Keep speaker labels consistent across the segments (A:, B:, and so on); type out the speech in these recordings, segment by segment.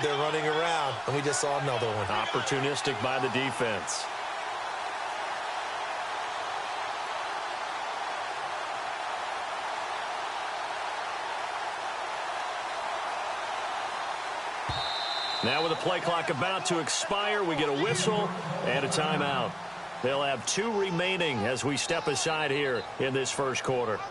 A: They're running around, and we just saw another one.
B: Opportunistic by the defense. Now with the play clock about to expire, we get a whistle and a timeout. They'll have 2 remaining as we step aside here in this first quarter.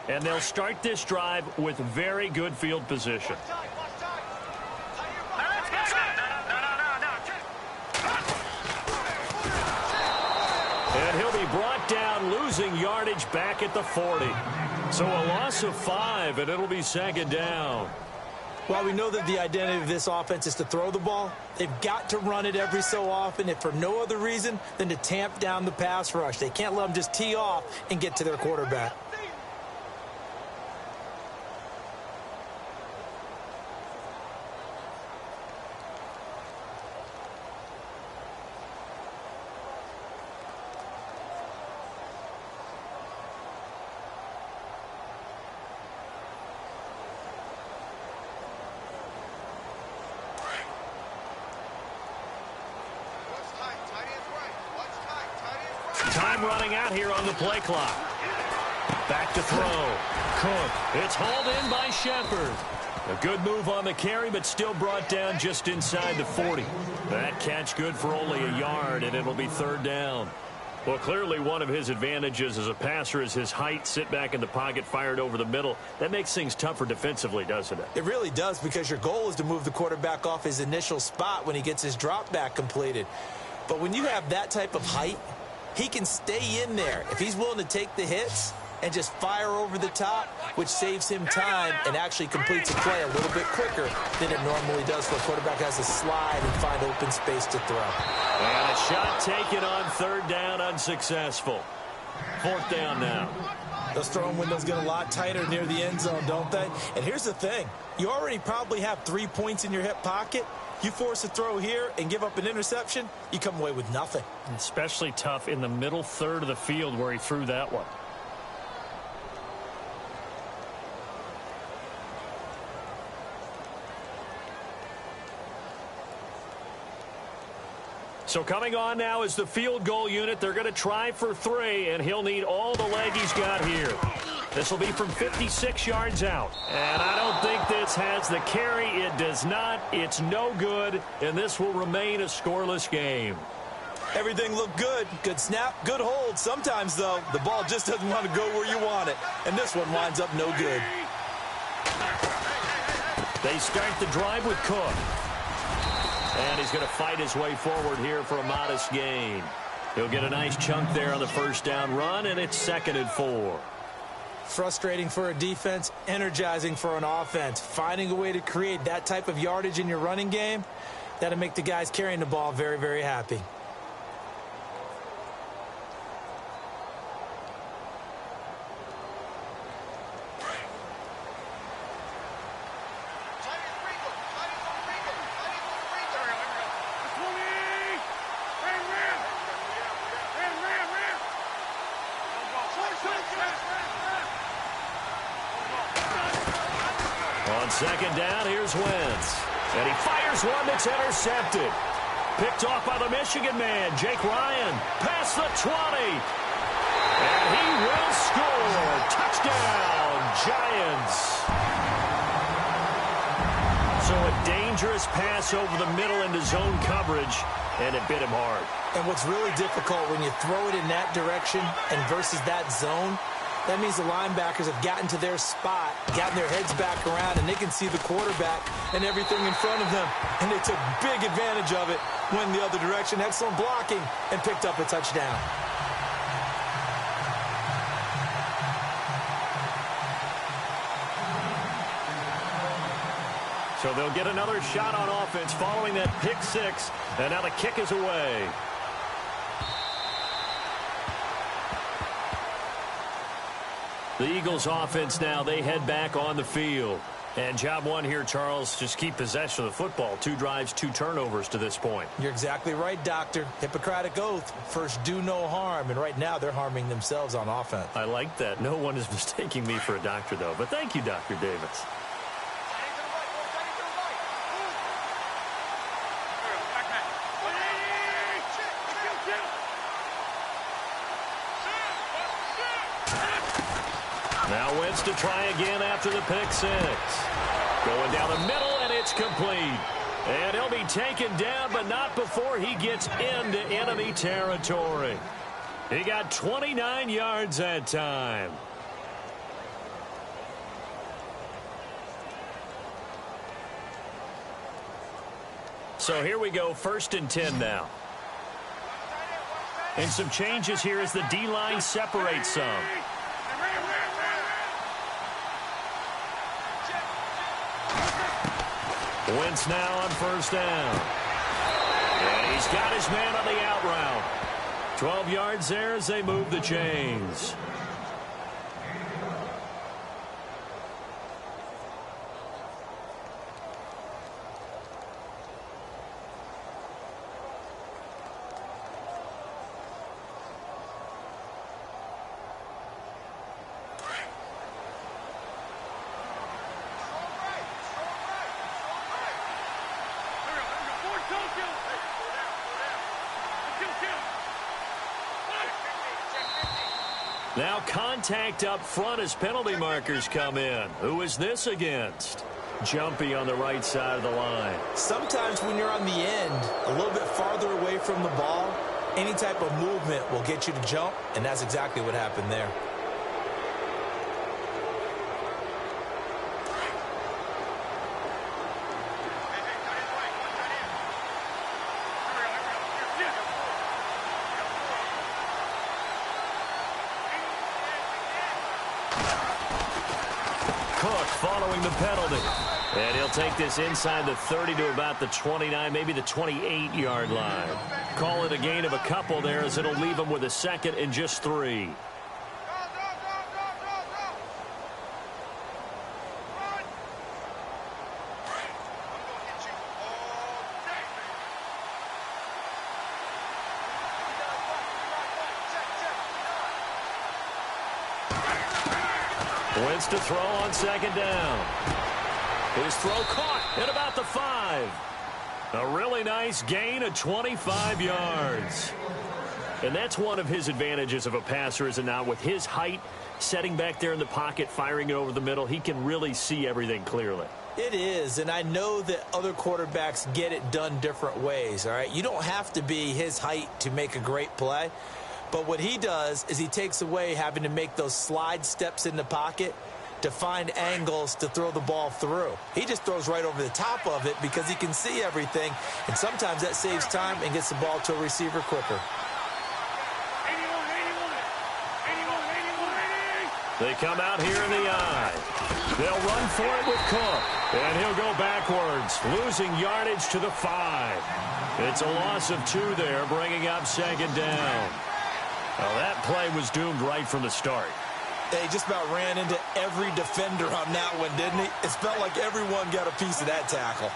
B: And they'll start this drive with very good field position. And he'll be brought down, losing yardage back at the 40. So a loss of 5, and it'll be second down.
A: While we know that the identity of this offense is to throw the ball, they've got to run it every so often, if for no other reason than to tamp down the pass rush. They can't let them just tee off and get to their quarterback.
B: Time running out here on the play clock. Back to throw. Cook. It's hauled in by Shepard. A good move on the carry, but still brought down just inside the 40. That catch good for only a yard, and it'll be third down. Well, clearly one of his advantages as a passer is his height. Sit back in the pocket, fired over the middle. That makes things tougher defensively, doesn't it?
A: It really does, because your goal is to move the quarterback off his initial spot when he gets his drop back completed. But when you have that type of height, he can stay in there if he's willing to take the hits and just fire over the top, which saves him time and actually completes a play a little bit quicker than it normally does for a quarterback has to slide and find open space to throw.
B: And a shot taken on third down, unsuccessful. Fourth down now.
A: Those throwing windows get a lot tighter near the end zone, don't they? And here's the thing. You already probably have 3 points in your hip pocket. You force a throw here and give up an interception, you come away with nothing.
B: Especially tough in the middle third of the field where he threw that one. So coming on now is the field goal unit. They're going to try for 3, and he'll need all the leg he's got here. This will be from 56 yards out. And I don't think this has the carry. It does not. It's no good, and this will remain a scoreless game.
A: Everything looked good. Good snap, good hold. Sometimes, though, the ball just doesn't want to go where you want it. And this one winds up no good.
B: They start the drive with Cook. And he's going to fight his way forward here for a modest gain. He'll get a nice chunk there on the first down run, and it's 2nd and 4.
A: Frustrating for a defense, energizing for an offense. Finding a way to create that type of yardage in your running game, that'll make the guys carrying the ball very, very happy.
B: On second down, here's Wentz. And he fires one that's intercepted. Picked off by the Michigan man, Jake Ryan. Past the 20. And he will score. Touchdown, Giants. So a dangerous pass over the middle into zone coverage, and it bit him hard.
A: And what's really difficult when you throw it in that direction and versus that zone, That means the linebackers have gotten to their spot, gotten their heads back around, and they can see the quarterback and everything in front of them. And they took big advantage of it, went the other direction, excellent blocking, and picked up a touchdown.
B: So they'll get another shot on offense following that pick six, and now the kick is away. The Eagles offense now, they head back on the field. And job one here, Charles, just keep possession of the football. 2 drives, 2 turnovers to this point.
A: You're exactly right, Doctor. Hippocratic oath. First, do no harm. And right now, they're harming themselves on offense.
B: I like that. No one is mistaking me for a doctor, though. But thank you, Dr. Davis. Now Wentz to try again after the pick six. Going down the middle, and it's complete. And he'll be taken down, but not before he gets into enemy territory. He got 29 yards that time. So here we go, 1st and 10 now. And some changes here as the D-line separates some. Wentz now on 1st down. And he's got his man on the out route. 12 yards there as they move the chains. Now contact up front as penalty markers come in. Who is this against? Jumpy on the right side of the line.
A: Sometimes when you're on the end, a little bit farther away from the ball, any type of movement will get you to jump, and that's exactly what happened there.
B: Following the penalty. And he'll take this inside the 30 to about the 29, maybe the 28-yard line. Call it a gain of a couple there as it'll leave him with a 2nd and just 3. Wentz to throw on 2nd down. His throw caught at about the 5. A really nice gain of 25 yards. And that's one of his advantages of a passer, is it not? With his height, setting back there in the pocket, firing it over the middle, he can really see everything clearly.
A: It is, and I know that other quarterbacks get it done different ways, all right? You don't have to be his height to make a great play. But what he does is he takes away having to make those slide steps in the pocket to find angles to throw the ball through. He just throws right over the top of it because he can see everything, and sometimes that saves time and gets the ball to a receiver quicker.
B: They come out here in the eye. They'll run for it with Cook, and he'll go backwards, losing yardage to the 5. It's a loss of 2 there, bringing up 2nd down. Well, that play was doomed right from the start.
A: They just about ran into every defender on that one, didn't he? It felt like everyone got a piece of that tackle.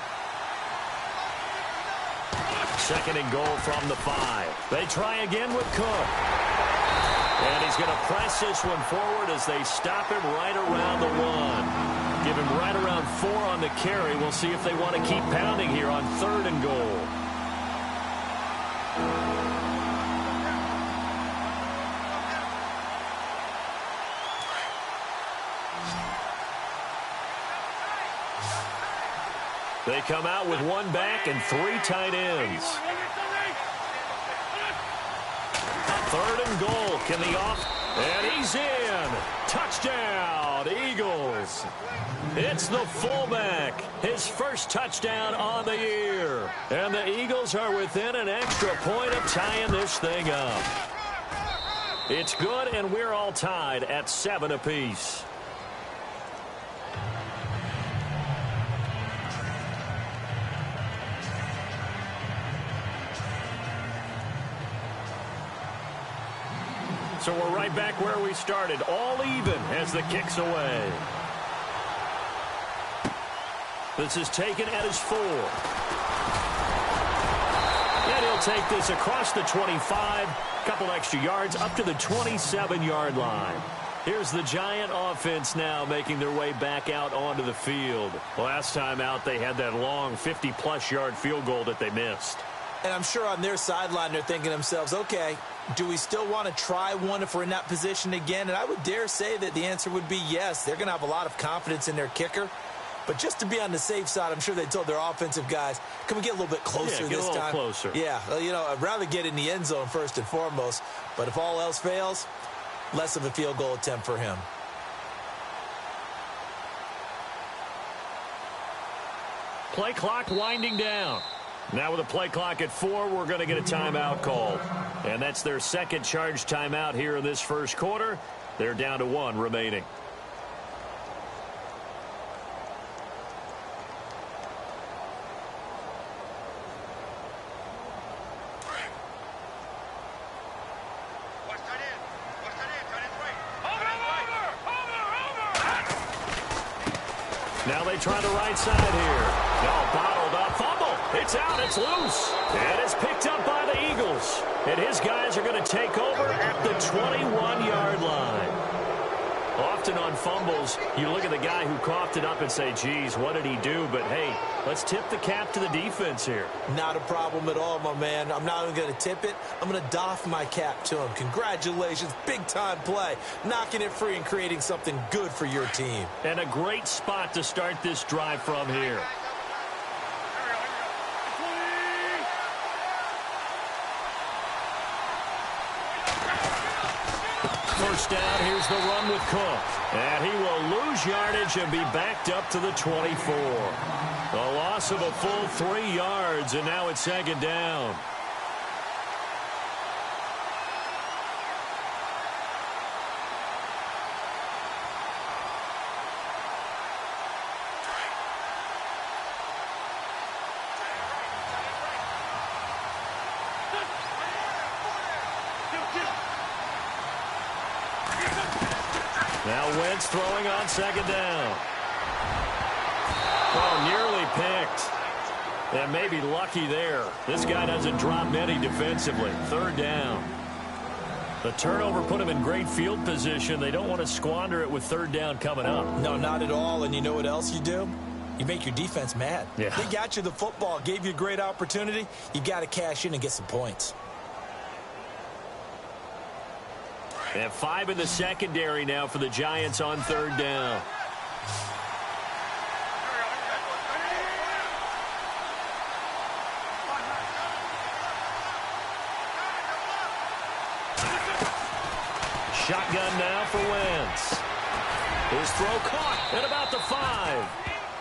B: 2nd and goal from the 5. They try again with Cook. And he's going to press this one forward as they stop him right around the 1. Give him right around 4 on the carry. We'll see if they want to keep pounding here on 3rd and goal. They come out with 1 back and 3 tight ends. 3rd and goal. Can the And he's in. Touchdown, Eagles. It's the fullback. His first touchdown on the year. And the Eagles are within an extra point of tying this thing up. It's good, and we're all tied at 7 apiece. So we're right back where we started, all even as the kick's away. This is taken at his 4. And he'll take this across the 25, couple extra yards up to the 27-yard line. Here's the Giant offense now making their way back out onto the field. Last time out, they had that long 50-plus yard field goal that they missed.
A: And I'm sure on their sideline they're thinking to themselves, okay, do we still want to try one if we're in that position again? And I would dare say that the answer would be yes. They're going to have a lot of confidence in their kicker. But just to be on the safe side, I'm sure they told their offensive guys, can we get a little bit closer this time?
B: Get a little closer.
A: Yeah, well, you know, I'd rather get in the end zone first and foremost. But if all else fails, less of a field goal attempt for him.
B: Play clock winding down. Now with a play clock at 4, we're going to get a timeout called. And that's their second charge timeout here in this first quarter. They're down to 1 remaining. Now they try the right side here. No, bottled up. Fumble. It's out. It's loose. And it's picked up by the Eagles. And his guys are going to take over at the 21-yard line. Often on fumbles, you look at the guy who coughed it up and say, geez, what did he do? But, hey, let's tip the cap to the defense here.
A: Not a problem at all, my man. I'm not even going to tip it. I'm going to doff my cap to him. Congratulations. Big-time play. Knocking it free and creating something good for your team.
B: And a great spot to start this drive from here. First down, here's the run with Cook. And he will lose yardage and be backed up to the 24. A loss of a full 3 yards, and now it's second down. Now Wentz throwing on second down. Oh, nearly picked. And maybe lucky there. This guy doesn't drop many defensively. Third down. The turnover put him in great field position. They don't want to squander it with third down coming up.
A: No, not at all. And you know what else you do? You make your defense mad.
B: Yeah.
A: They got you the football, gave you a great opportunity. You got to cash in and get some points.
B: They have 5 in the secondary now for the Giants on third down. Shotgun now for Wentz. His throw caught at about the 5.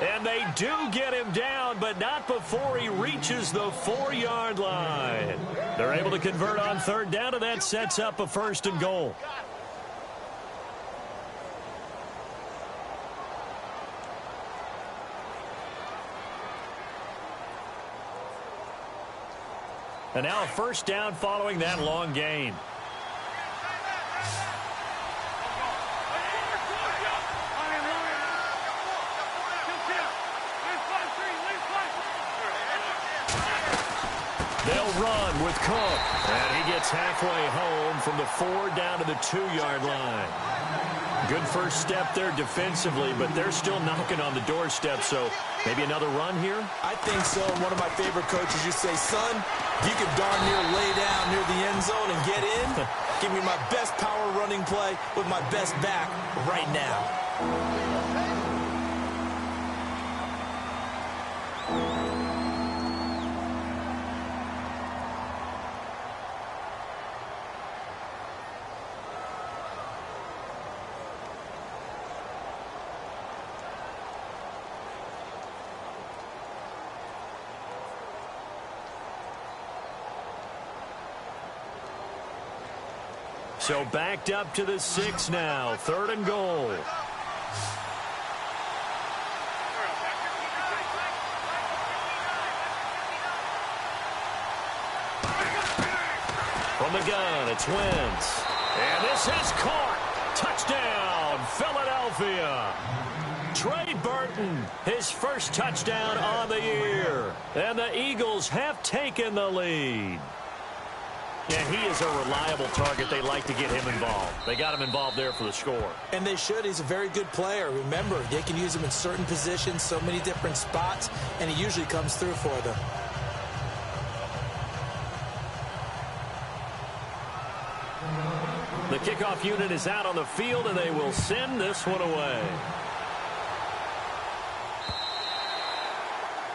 B: And they do get him down, but not before he reaches the 4-yard line. They're able to convert on third down, and that sets up a first and goal. And now a first down following that long gain. They'll run with Cook. And he gets halfway home from the 4 down to the 2-yard line. Good first step there defensively, but they're still knocking on the doorstep, so maybe another run here?
A: I think so. And one of my favorite coaches used to say, son, you can darn near lay down near the end zone and get in. Give me my best power running play with my best back right now.
B: So backed up to the 6 now. 3rd and goal. From the gun, it's Wentz. And this is caught. Touchdown, Philadelphia. Trey Burton, his first touchdown on the year. And the Eagles have taken the lead. Yeah, he is a reliable target. They like to get him involved. They got him involved there for the score.
A: And they should. He's a very good player. Remember, they can use him in certain positions, so many different spots, and he usually comes through for them.
B: The kickoff unit is out on the field, and they will send this one away.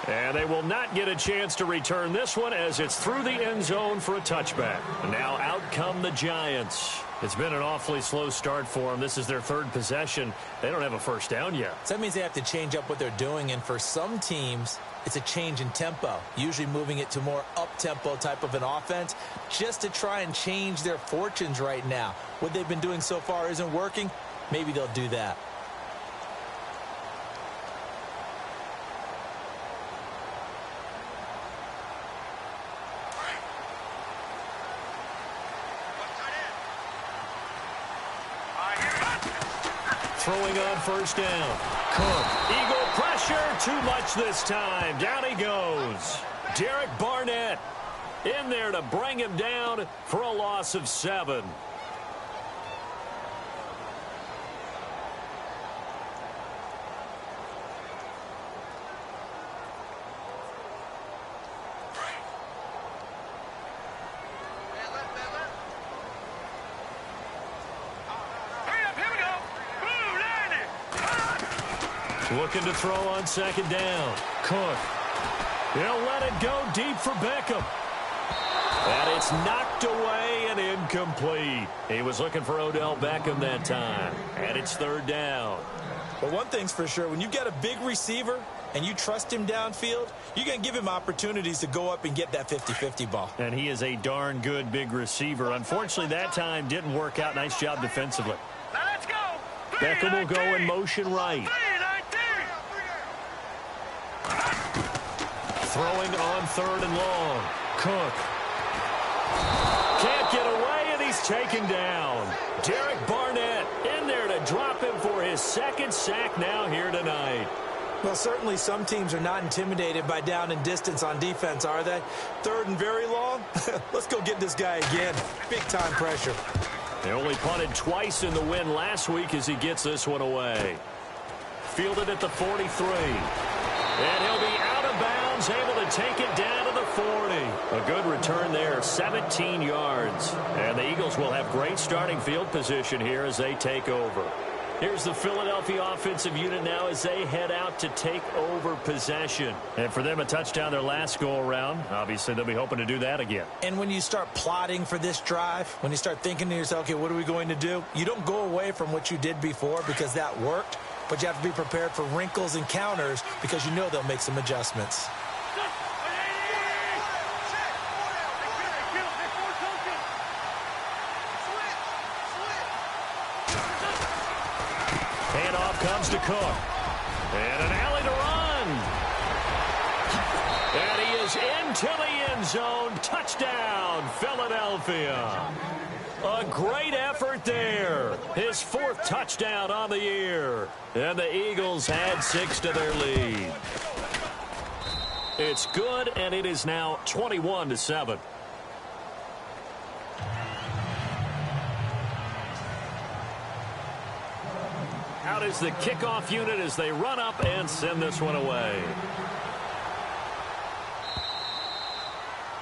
B: And they will not get a chance to return this one as it's through the end zone for a touchback. And now out come the Giants. It's been an awfully slow start for them. This is their 3rd possession. They don't have a first down yet.
A: So that means they have to change up what they're doing, and for some teams, it's a change in tempo, usually moving it to more up-tempo type of an offense just to try and change their fortunes right now. What they've been doing so far isn't working. Maybe they'll do that.
B: Throwing on first down. Cook. Eagle pressure. Too much this time. Down he goes. Derek Barnett in there to bring him down for a loss of 7. Looking to throw on 2nd down. Cook. He'll let it go deep for Beckham. And it's knocked away and incomplete. He was looking for Odell Beckham that time. And it's 3rd down.
A: But one thing's for sure, when you've got a big receiver and you trust him downfield, you're going to give him opportunities to go up and get that 50-50 ball.
B: And he is a darn good big receiver. Unfortunately, that time didn't work out. Nice job defensively.
C: Now let's go.
B: Beckham will go in motion right. Throwing on 3rd and long. Cook. Can't get away, and he's taken down. Derek Barnett in there to drop him for his 2nd sack now here tonight.
A: Well, certainly some teams are not intimidated by down and distance on defense, are they? 3rd and very long? Let's go get this guy again. Big-time pressure.
B: They only punted twice in the win last week as he gets this one away. Fielded at the 43. And he'll be out of bounds, able to take it down to the 40. A good return there, 17 yards. And the Eagles will have great starting field position here as they take over. Here's the Philadelphia offensive unit now as they head out to take over possession. And for them, a touchdown their last go-around. Obviously, they'll be hoping to do that again.
A: And when you start plotting for this drive, when you start thinking to yourself, okay, what are we going to do? You don't go away from what you did before because that worked. But you have to be prepared for wrinkles and counters because you know they'll make some adjustments.
B: Handoff comes to Cook. And an alley to run. And he is into the end zone. Touchdown, Philadelphia. A great effort there. His 4th touchdown on the year. And the Eagles add 6 to their lead. It's good, and it is now 21-7. Out is the kickoff unit as they run up and send this one away.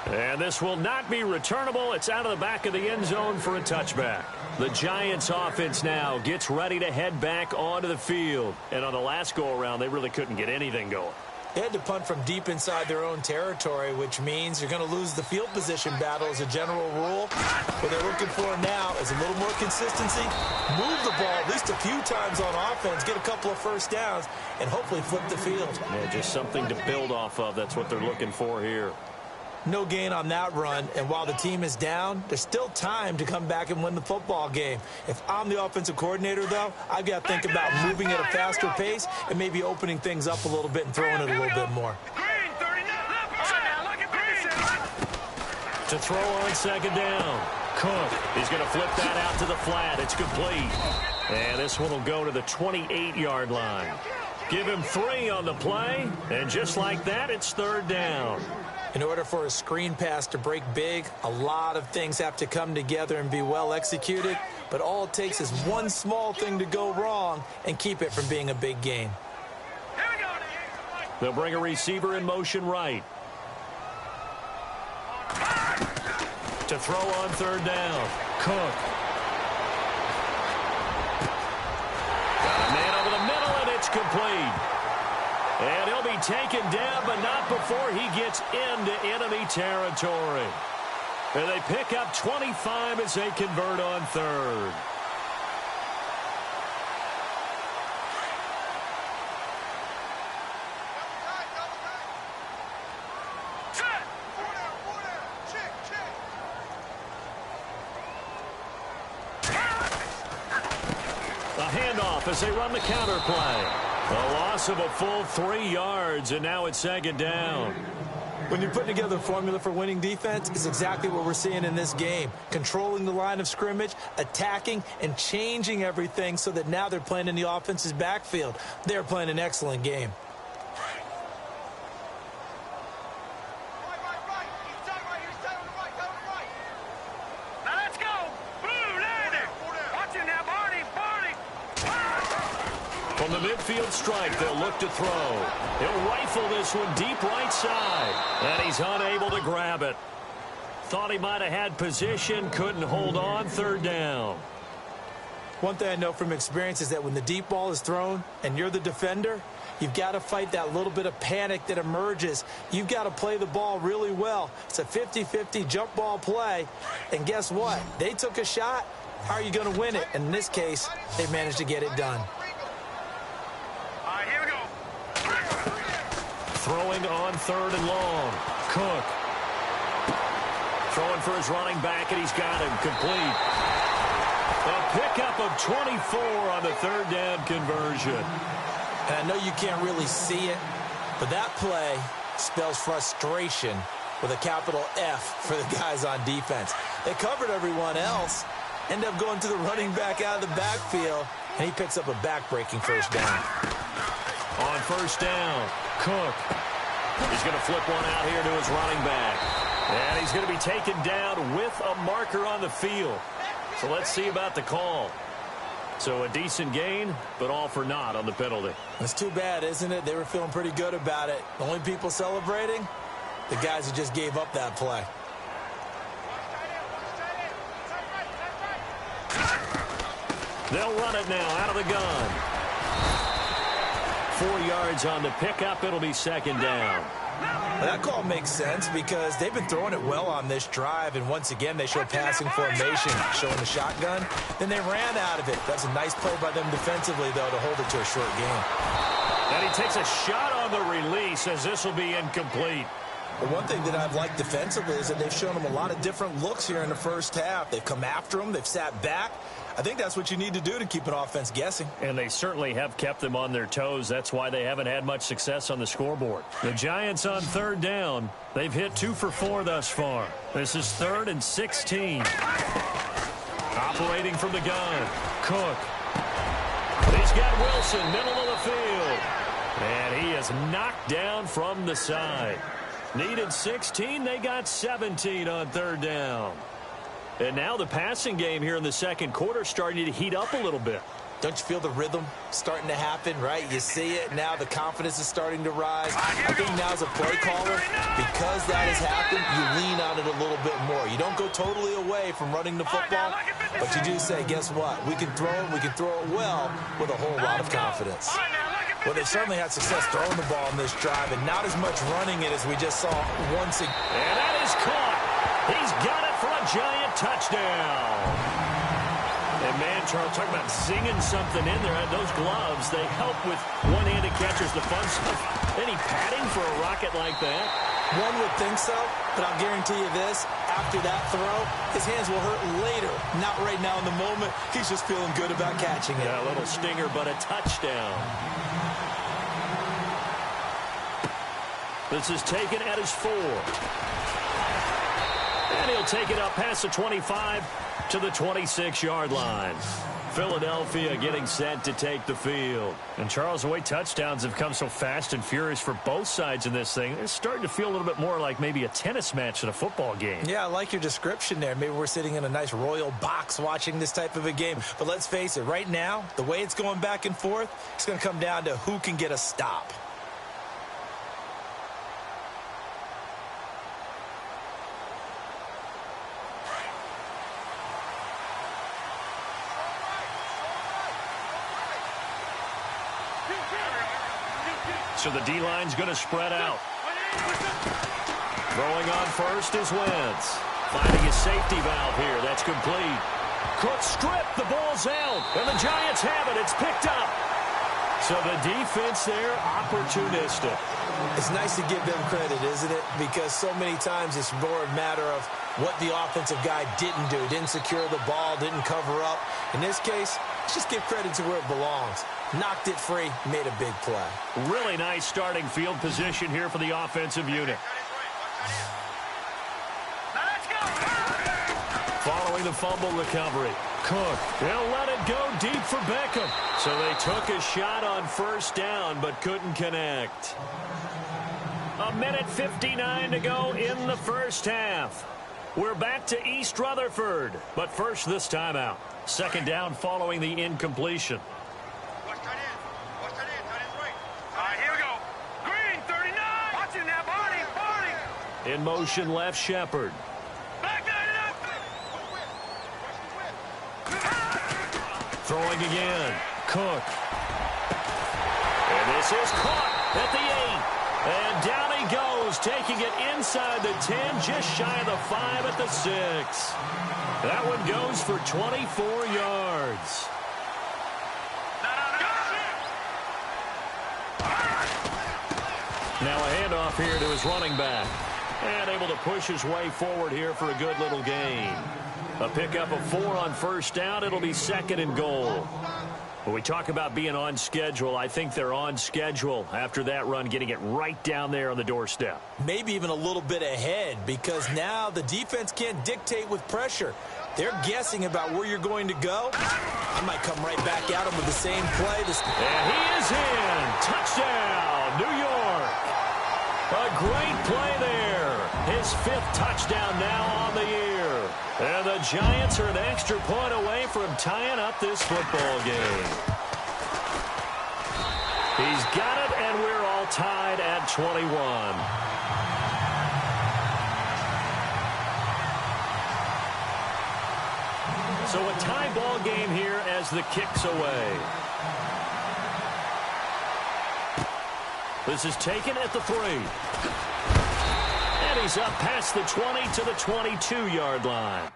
B: And this will not be returnable. It's out of the back of the end zone for a touchback. The Giants offense now gets ready to head back onto the field. And on the last go-around, they really couldn't get anything going.
A: They had to punt from deep inside their own territory, which means you're going to lose the field position battle as a general rule. What they're looking for now is a little more consistency, move the ball at least a few times on offense, get a couple of first downs, and hopefully flip the field.
B: Yeah, just something to build off of. That's what they're looking for here.
A: No gain on that run, and while the team is down, there's still time to come back and win the football game. If I'm the offensive coordinator, though, I've got to think about moving at a faster pace and maybe opening things up a little bit and throwing it a little bit more.
B: To throw on second down. Cook, he's going to flip that out to the flat. It's complete. And this one will go to the 28-yard line. Give him 3 on the play, and just like that, it's third down.
A: In order for a screen pass to break big, a lot of things have to come together and be well executed, but all it takes is one small thing to go wrong and keep it from being a big gain.
B: They'll bring a receiver in motion right. To throw on third down. Cook. Got a man over the middle, and it's complete. And he'll be taken down, but not before he gets into enemy territory. And they pick up 25 as they convert on third. A handoff as they run the counter play. A loss of a full 3 yards, and now it's second down.
A: When you put together a formula for winning defense, it's exactly what we're seeing in this game. Controlling the line of scrimmage, attacking, and changing everything so that now they're playing in the offense's backfield. They're playing an excellent game.
B: From the midfield strike, they'll look to throw. He'll rifle this one deep right side. And he's unable to grab it. Thought he might have had position, couldn't hold on, third down.
A: One thing I know from experience is that when the deep ball is thrown and you're the defender, you've got to fight that little bit of panic that emerges. You've got to play the ball really well. It's a 50-50 jump ball play. And guess what? They took a shot. How are you going to win it? And in this case, they managed to get it done.
B: Throwing on third and long. Cook. Throwing for his running back, and he's got him complete. A pickup of 24 on the third down conversion.
A: And I know you can't really see it, but that play spells frustration with a capital F for the guys on defense. They covered everyone else, end up going to the running back out of the backfield, and he picks up a back-breaking first down.
B: On first down, Cook. He's going to flip one out here to his running back. And he's going to be taken down with a marker on the field. So let's see about the call. So a decent gain, but all for naught on the penalty.
A: That's too bad, isn't it? They were feeling pretty good about it. The only people celebrating, the guys who just gave up that play.
B: They'll run it now out of the gun. 4 yards on the pickup. It'll be second down.
A: Well, that call makes sense because they've been throwing it well on this drive, and once again they show passing formation, showing the shotgun. Then they ran out of it. That's a nice play by them defensively, though, to hold it to a short game.
B: And he takes a shot on the release as this will be incomplete.
A: But one thing that I've liked defensively is that they've shown them a lot of different looks here in the first half. They've come after them. They've sat back. I think that's what you need to do to keep an offense guessing.
B: And they certainly have kept them on their toes. That's why they haven't had much success on the scoreboard. The Giants on third down. They've hit 2 for 4 thus far. This is 3rd and 16. Operating from the gun. Cook. He's got Wilson, middle of the field. And he is knocked down from the side. Needed 16. They got 17 on third down. And now the passing game here in the second quarter starting to heat up a little bit.
A: Don't you feel the rhythm starting to happen, right? You see it. Now the confidence is starting to rise. I think now as a play caller, because that has happened, you lean on it a little bit more. You don't go totally away from running the football, but you do say, guess what? We can throw it well with a whole lot of confidence. Well, they've certainly had success throwing the ball in this drive, and not as much running it as we just saw once again.
B: And that is caught. He's got it for a giant touchdown. And man, Charles, talking about singing something in there. Those gloves, they help with one-handed catchers, the fun stuff. Any padding for a rocket like that?
A: One would think so. But I'll guarantee you this, after that throw, his hands will hurt later. Not right now in the moment. He's just feeling good about catching it.
B: Yeah, a little stinger, but a touchdown. This is taken at his 4. And he'll take it up past the 25 to the 26-yard line. Philadelphia getting set to take the field. And, Charles, the way touchdowns have come so fast and furious for both sides in this thing, it's starting to feel a little bit more like maybe a tennis match than a football game.
A: Yeah, I like your description there. Maybe we're sitting in a nice royal box watching this type of a game. But let's face it, right now, the way it's going back and forth, it's going to come down to who can get a stop.
B: So the D-line's going to spread out. Throwing on first is Wentz. Finding his safety valve here. That's complete. Cook stripped. The ball's out. And the Giants have it. It's picked up. So the defense there, opportunistic.
A: It's nice to give them credit, isn't it? Because so many times it's more a matter of what the offensive guy didn't do. Didn't secure the ball, didn't cover up. In this case, let's just give credit to where it belongs. Knocked it free, made a big play.
B: Really nice starting field position here for the offensive unit. Following the fumble recovery, Cook, they'll let it go deep for Beckham. So they took a shot on first down but couldn't connect. 1:59 to go in the first half. We're back to East Rutherford, but first this timeout. Second down following the incompletion. In motion left, Shepard. Throwing again. Cook. And this is caught at the 8. And down he goes, taking it inside the 10, just shy of the 5 at the 6. That one goes for 24 yards. Now a handoff here to his running back. And able to push his way forward here for a good little gain. A pickup of 4 on first down. It'll be second and goal. When we talk about being on schedule, I think they're on schedule after that run, getting it right down there on the doorstep.
A: Maybe even a little bit ahead, because now the defense can't dictate with pressure. They're guessing about where you're going to go. I might come right back at him with the same play.
B: And he is in. Touchdown, New York. A great play there. His 5th touchdown now on the year. And the Giants are an extra point away from tying up this football game. He's got it, and we're all tied at 21. So a tie ball game here as the kick's away. This is taken at the 3. And he's up past the 20 to the 22-yard line.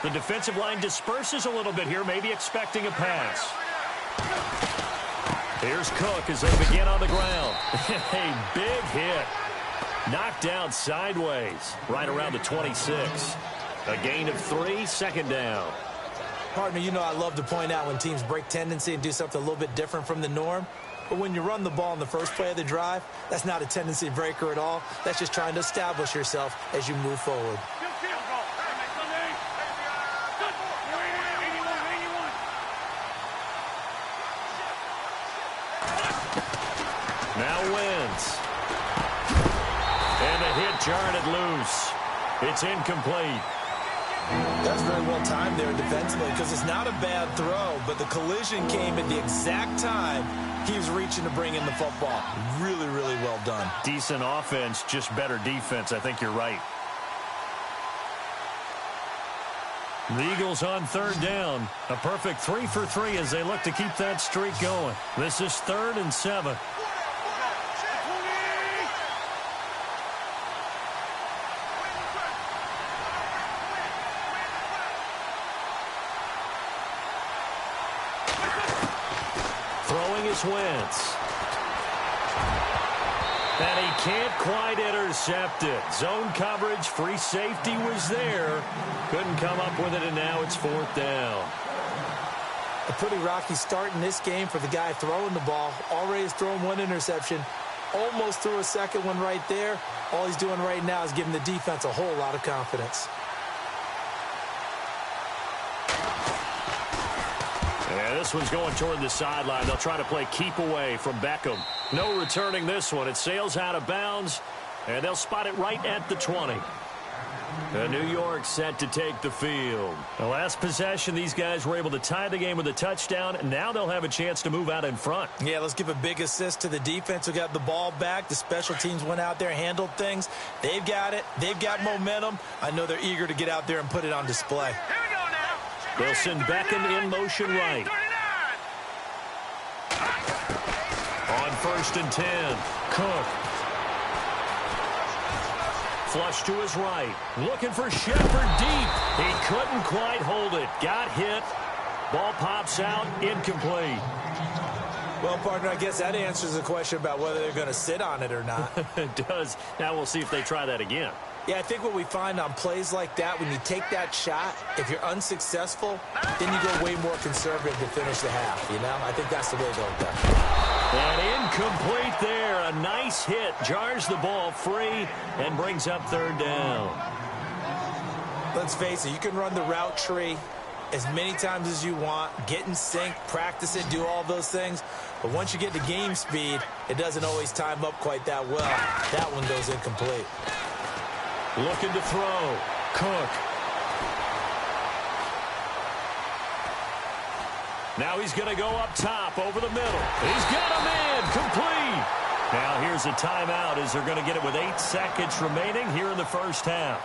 B: The defensive line disperses a little bit here, maybe expecting a pass. Here's Cook as they begin on the ground. A big hit. Knocked down sideways, right around the 26. A gain of 3, second down.
A: Partner, you know I love to point out when teams break tendency and do something a little bit different from the norm. But when you run the ball in the first play of the drive, that's not a tendency breaker at all. That's just trying to establish yourself as you move forward.
B: Now Wentz. And the hit jarred it loose. It's incomplete.
A: That's very well timed there defensively because it's not a bad throw, but the collision came at the exact time he was reaching to bring in the football. Really, really well done.
B: Decent offense, just better defense. I think you're right. The Eagles on third down. A perfect 3 for 3 as they look to keep that streak going. This is 3rd and 7. Throwing is Wentz. And he can't quite intercept it. Zone coverage, free safety was there. Couldn't come up with it, and now it's 4th down.
A: A pretty rocky start in this game for the guy throwing the ball. Already has thrown 1 interception. Almost threw a second one right there. All he's doing right now is giving the defense a whole lot of confidence.
B: Yeah, this one's going toward the sideline. They'll try to play keep away from Beckham. No returning this one. It sails out of bounds, and they'll spot it right at the 20. New York set to take the field. The last possession, these guys were able to tie the game with a touchdown, and now they'll have a chance to move out in front.
A: Yeah, let's give a big assist to the defense who got the ball back. The special teams went out there, handled things. They've got it. They've got momentum. I know they're eager to get out there and put it on display.
B: They'll send Beckham in motion right. On 1st and 10, Cook. Flush to his right. Looking for Shepard deep. He couldn't quite hold it. Got hit. Ball pops out. Incomplete.
A: Well, partner, I guess that answers the question about whether they're going to sit on it or not.
B: It does. Now we'll see if they try that again.
A: Yeah, I think what we find on plays like that, when you take that shot, if you're unsuccessful, then you go way more conservative to finish the half, you know? I think that's the way they'll go.
B: And incomplete there. A nice hit. Jars the ball free and brings up 3rd down.
A: Let's face it, you can run the route tree as many times as you want, get in sync, practice it, do all those things. But once you get to game speed, it doesn't always time up quite that well. That one goes incomplete.
B: Looking to throw. Cook. Now he's going to go up top over the middle. He's got him in. Complete. Now here's a timeout as they're going to get it with 8 seconds remaining here in the first half.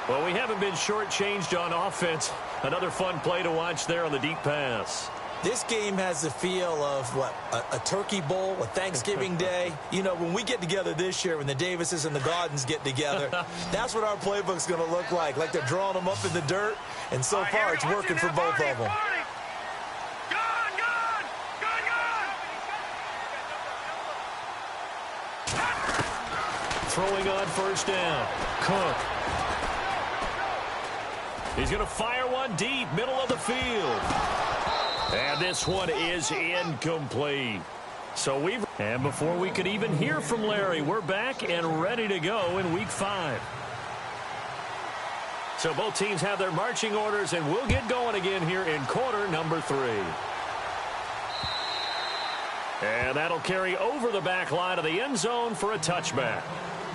B: Well, we haven't been shortchanged on offense. Another fun play to watch there on the deep pass.
A: This game has the feel of, what, a turkey bowl, a Thanksgiving day. You know, when we get together this year, when the Davises and the Gaudens get together, that's what our playbook's going to look like. Like they're drawing them up in the dirt, and so far it's working for both of them.
B: Throwing on 1st down. Cook. He's going to fire one deep, middle of the field. And this one is incomplete. And before we could even hear from Larry, we're back and ready to go in Week 5. So both teams have their marching orders, and we'll get going again here in quarter number 3. And that'll carry over the back line of the end zone for a touchback.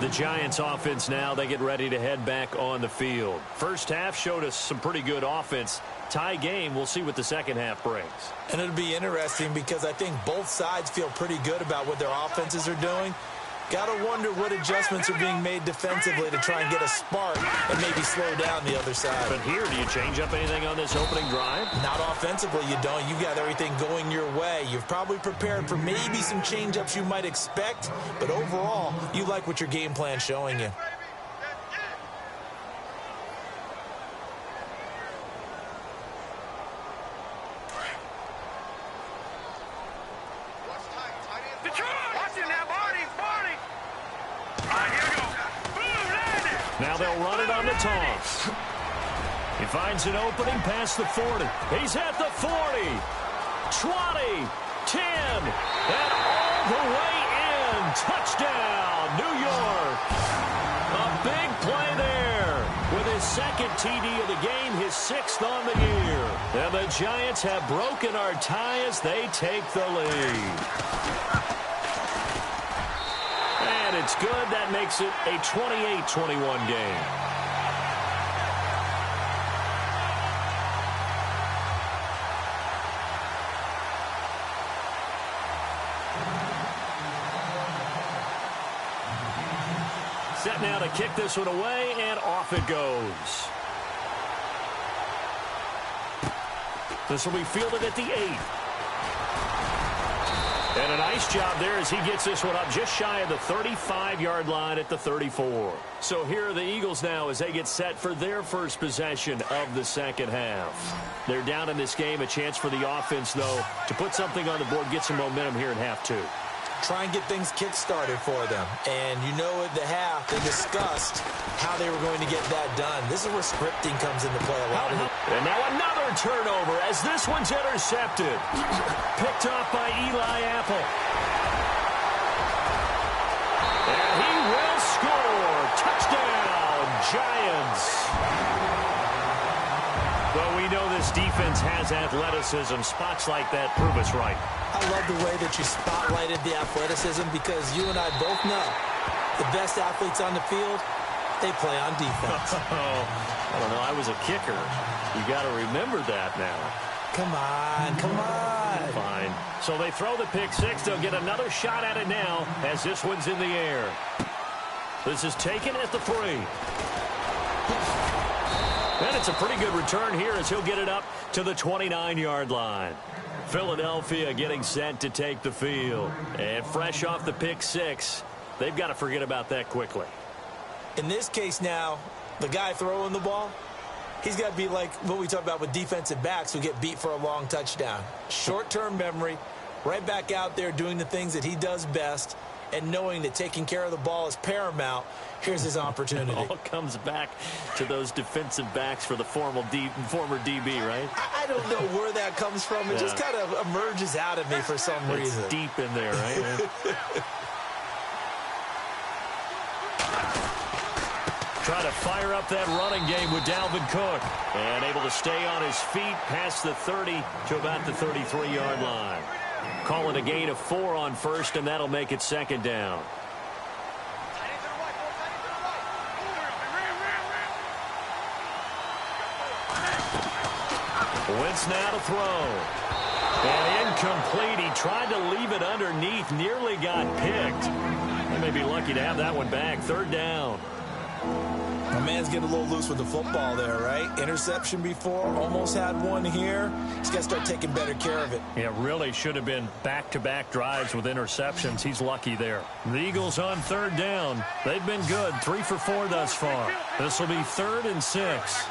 B: The Giants offense now, they get ready to head back on the field. First half showed us some pretty good offense. Tie game, we'll see what the second half brings.
A: And it'll be interesting because I think both sides feel pretty good about what their offenses are doing. Got to wonder what adjustments are being made defensively to try and get a spark and maybe slow down the other side.
B: But here, do you change up anything on this opening drive?
A: Not offensively, you don't. You've got everything going your way. You've probably prepared for maybe some change-ups you might expect, but overall, you like what your game plan's showing you.
B: Now they'll run it on the toss. He finds an opening past the 40. He's at the 40, 20, 10, and all the way in. Touchdown, New York. A big play there with his second TD of the game, his 6th on the year. And the Giants have broken our tie as they take the lead. And it's good. That makes it a 28-21 game. set now to kick this one away, and off it goes. This will be fielded at the 8. And a nice job there as he gets this one up just shy of the 35-yard line at the 34. So here are the Eagles now as they get set for their first possession of the second half. They're down in this game. A chance for the offense, though, to put something on the board, get some momentum here in half 2.
A: Try and get things kick-started for them. And you know at the half, they discussed how they were going to get that done. This is where scripting comes into play a lot.
B: And now another turnover as this one's intercepted. Picked off by Eli Apple. And he will score. Touchdown, Giants. Well, we know this defense has athleticism. Spots like that prove us right.
A: I love the way that you spotlighted the athleticism because you and I both know the best athletes on the field, they play on defense.
B: I don't know. I was a kicker. You got to remember that now.
A: Come on, come on.
B: Fine. So they throw the pick six. They'll get another shot at it now as this one's in the air. This is taken at the 3. And it's a pretty good return here as he'll get it up to the 29-yard line. Philadelphia getting set to take the field. And fresh off the pick six, they've got to forget about that quickly.
A: In this case now, the guy throwing the ball, he's got to be like what we talk about with defensive backs who get beat for a long touchdown. Short-term memory, right back out there doing the things that he does best, and knowing that taking care of the ball is paramount. Here's his opportunity.
B: It all comes back to those defensive backs for the former DB, right?
A: I don't know where that comes from. It just kind of emerges out of me for some reason.
B: It's deep in there, right? Try to fire up that running game with Dalvin Cook. And able to stay on his feet past the 30 to about the 33-yard line. Call it a gain of 4 on first, and that'll make it second down. Wentz now to throw. And incomplete. He tried to leave it underneath. Nearly got picked. They may be lucky to have that one back. Third down.
A: My man's getting a little loose with the football there, right? Interception before, almost had one here. He's got to start taking better care of it.
B: Yeah, really should have been back-to-back drives with interceptions. He's lucky there. The Eagles on third down. They've been good, 3 for 4 thus far. This will be 3rd and 6.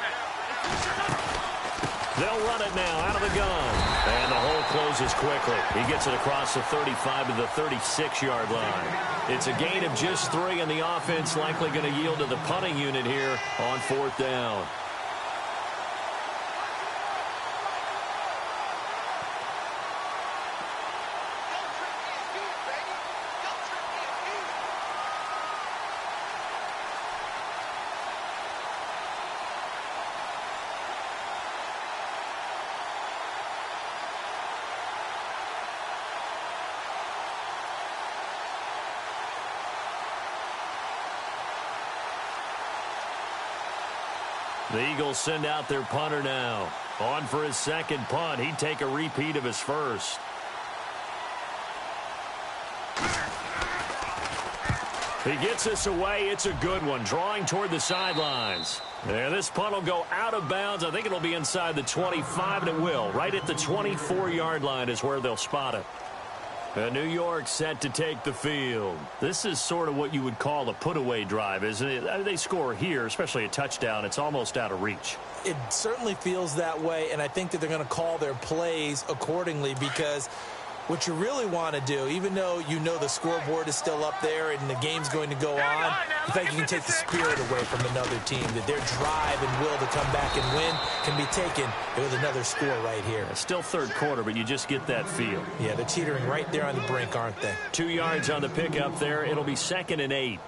B: They'll run it now out of the gun. And the hole closes quickly. He gets it across the 35 to the 36-yard line. It's a gain of just 3, and the offense likely going to yield to the punting unit here on 4th down. The Eagles send out their punter now. On for his second punt. He'd take a repeat of his first. He gets this away. It's a good one. Drawing toward the sidelines. And this punt will go out of bounds. I think it'll be inside the 25, and it will. Right at the 24-yard line is where they'll spot it. New York set to take the field. This is sort of what you would call a put-away drive, isn't it? They score here, especially a touchdown. It's almost out of reach.
A: It certainly feels that way, and I think that they're going to call their plays accordingly because what you really want to do, even though you know the scoreboard is still up there and the game's going to go on, in fact, you can take the spirit away from another team, that their drive and will to come back and win can be taken with another score right here.
B: It's still third quarter, but you just get that feel.
A: Yeah, they're teetering right there on the brink, aren't they?
B: 2 yards on the pickup there. It'll be 2nd and 8.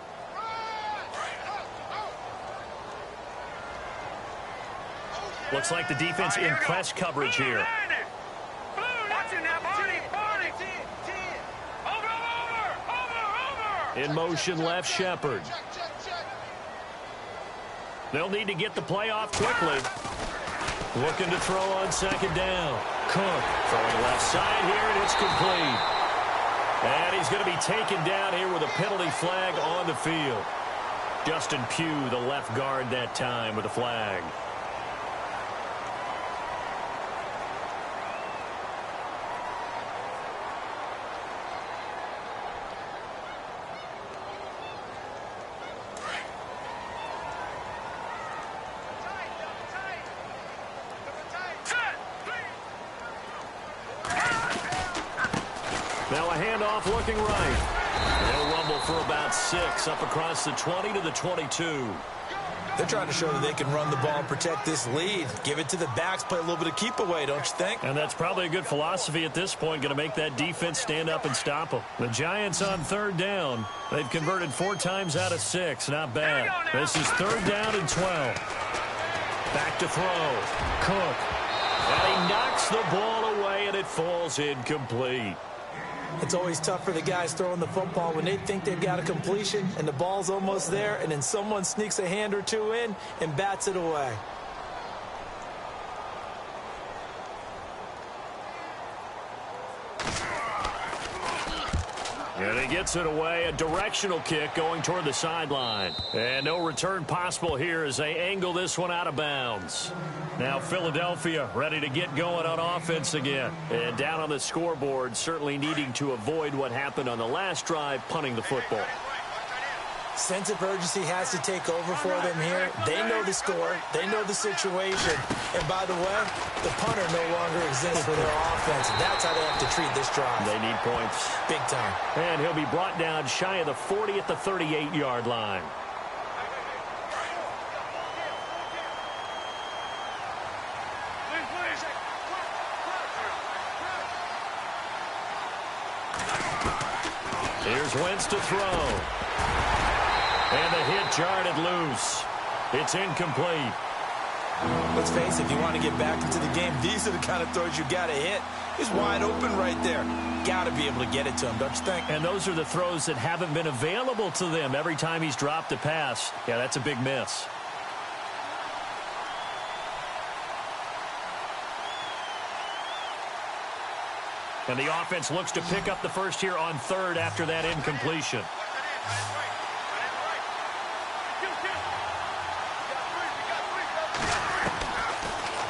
B: Looks like the defense in press coverage here. In motion left, Shepard. They'll need to get the play off quickly. Looking to throw on second down. Cook throwing left side here, and it's complete. And he's going to be taken down here with a penalty flag on the field. Justin Pugh, the left guard that time with a flag.
C: Now a handoff looking right. They'll rumble for about 6 up across the 20 to the 22.
A: They're trying to show that they can run the ball and protect this lead. Give it to the backs, play a little bit of keep away, don't you think?
B: And that's probably a good philosophy at this point, going to make that defense stand up and stop them. The Giants on 3rd down. They've converted 4 times out of 6. Not bad. This is 3rd down and 12. Back to throw. Cook. And he knocks the ball away, and it falls incomplete.
A: It's always tough for the guys throwing the football when they think they've got a completion and the ball's almost there, and then someone sneaks a hand or two in and bats it away.
B: And he gets it away, a directional kick going toward the sideline. And no return possible here as they angle this one out of bounds. Now Philadelphia ready to get going on offense again. And down on the scoreboard, certainly needing to avoid what happened on the last drive, punting the football.
A: Sense of urgency has to take over for them here. They know the score. They know the situation. And by the way, the punter no longer exists for their offense. That's how they have to treat this drive.
B: They need points.
A: Big time.
B: And he'll be brought down shy of the 40 at the 38-yard line. Here's Wentz to throw. And the hit jarred it loose. It's incomplete.
A: Let's face it, if you want to get back into the game, these are the kind of throws you got to hit. He's wide open right there. Got to be able to get it to him, don't you think?
B: And those are the throws that haven't been available to them every time he's dropped a pass. Yeah, that's a big miss. And the offense looks to pick up the first here on 3rd after that incompletion.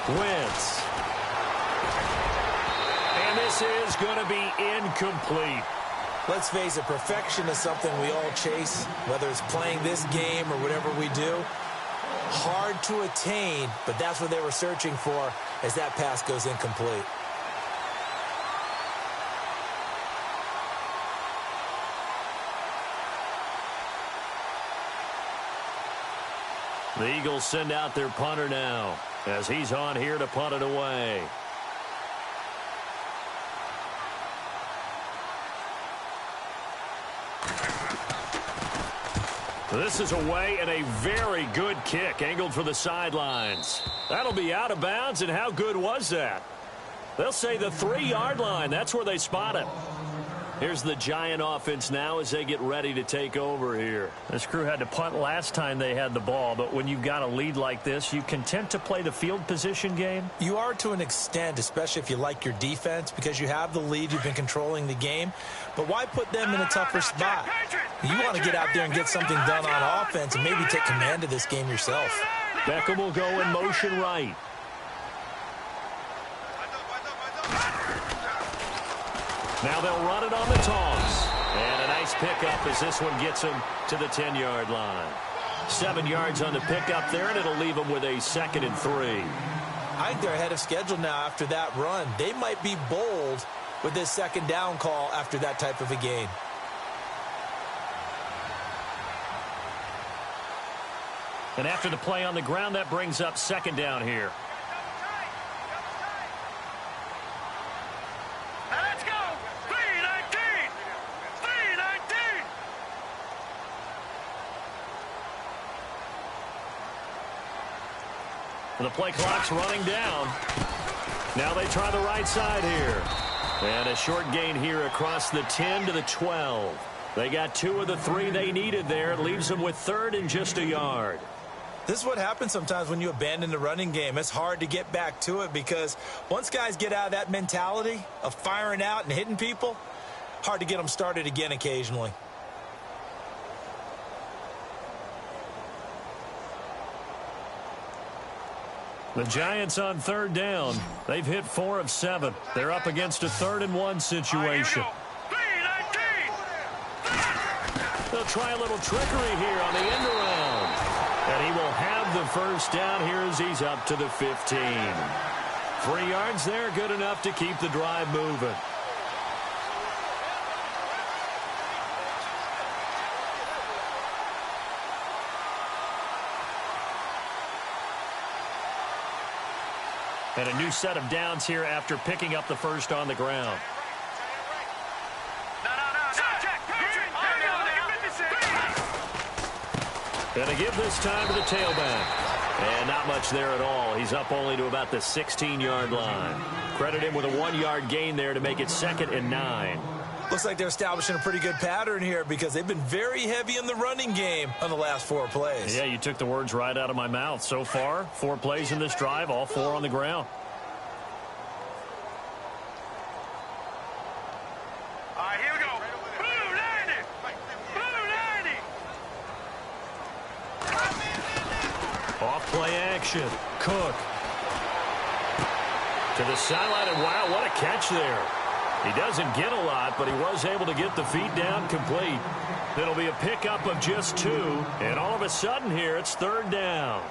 B: Wentz. And this is going to be incomplete.
A: Let's face it, perfection is something we all chase, whether it's playing this game or whatever we do. Hard to attain, but that's what they were searching for as that pass goes incomplete.
B: The Eagles send out their punter now as he's on here to punt it away. This is away and a very good kick angled for the sidelines. That'll be out of bounds, and how good was that? They'll say the 3-yard line. That's where they spot it. Here's the Giant offense now as they get ready to take over here. This crew had to punt last time they had the ball, but when you've got a lead like this, you content to play the field position game?
A: You are to an extent, especially if you like your defense, because you have the lead, you've been controlling the game. But why put them in a tougher spot? You want to get out there and get something done on offense and maybe take command of this game yourself.
B: Beckham will go in motion right. Now they'll run it on the toss. And a nice pickup as this one gets him to the 10-yard line. 7 yards on the pickup there, and it'll leave them with a 2nd and 3.
A: I think they're ahead of schedule now after that run. They might be bold with this 2nd down call after that type of a game.
B: And after the play on the ground, that brings up 2nd down here. The play clock's running down. Now they try the right side here. And a short gain here across the 10 to the 12. They got 2 of the 3 they needed there. It leaves them with 3rd and just a yard.
A: This is what happens sometimes when you abandon the running game. It's hard to get back to it because once guys get out of that mentality of firing out and hitting people, hard to get them started again occasionally.
B: The Giants on third down. They've hit 4 of 7. They're up against a 3rd-and-1 situation. They'll try a little trickery here on the end around. And he will have the first down here as he's up to the 15. 3 yards there, good enough to keep the drive moving. And a new set of downs here after picking up the first on the ground. And a give this time to the tailback. And not much there at all. He's up only to about the 16-yard line. Credit him with a 1-yard gain there to make it 2nd and 9.
A: Looks like they're establishing a pretty good pattern here because they've been very heavy in the running game on the last 4 plays.
B: Yeah, you took the words right out of my mouth. So far, 4 plays in this drive, all 4 on the ground.
D: All right, here we go. Blue 90. Blue 90.
B: Off play action. Cook. To the sideline, and wow, what a catch there. He doesn't get a lot, but he was able to get the feet down complete. It'll be a pickup of just 2, and all of a sudden here, it's 3rd down.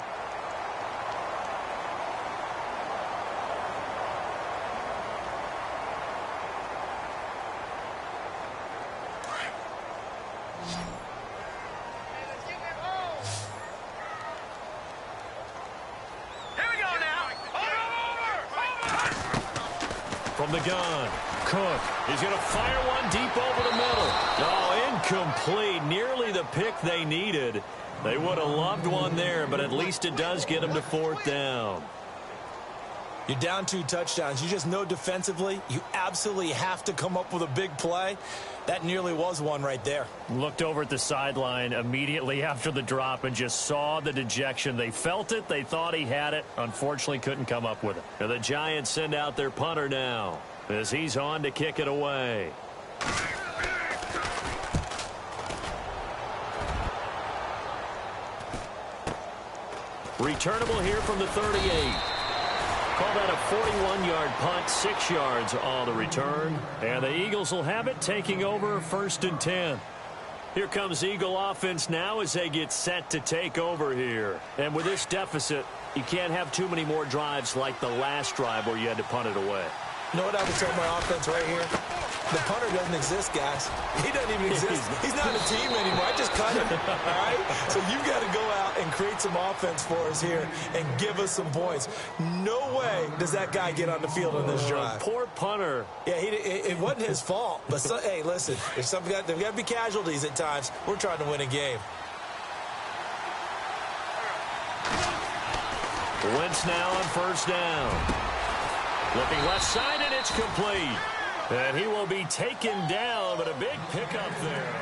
D: Here we go now.
B: From the gun, Cook. He's going to fire one deep over the middle. Oh, incomplete. Nearly the pick they needed. They would have loved one there, but at least it does get them to 4th down.
A: You're down 2 touchdowns. You just know defensively you absolutely have to come up with a big play. That nearly was one right there.
B: Looked over at the sideline immediately after the drop and just saw the dejection. They felt it. They thought he had it. Unfortunately, couldn't come up with it. And the Giants send out their punter now as he's on to kick it away. Returnable here from the 38. Call that a 41-yard punt, 6 yards on the return. And the Eagles will have it, taking over 1st and 10. Here comes Eagle offense now as they get set to take over here. And with this deficit, you can't have too many more drives like the last drive where you had to punt it away.
A: You know what I would tell my offense right here? The punter doesn't exist, guys. He doesn't even exist. He's not a team anymore. I just cut him, all right? So you've got to go out and create some offense for us here and give us some points. No way does that guy get on the field on this drive.
B: Poor punter.
A: Yeah, it wasn't his fault. But, hey, listen, there's got to be casualties at times. We're trying to win a game.
B: Wentz now on 1st down. Looking left side, and it's complete. And he will be taken down, but a big pickup there.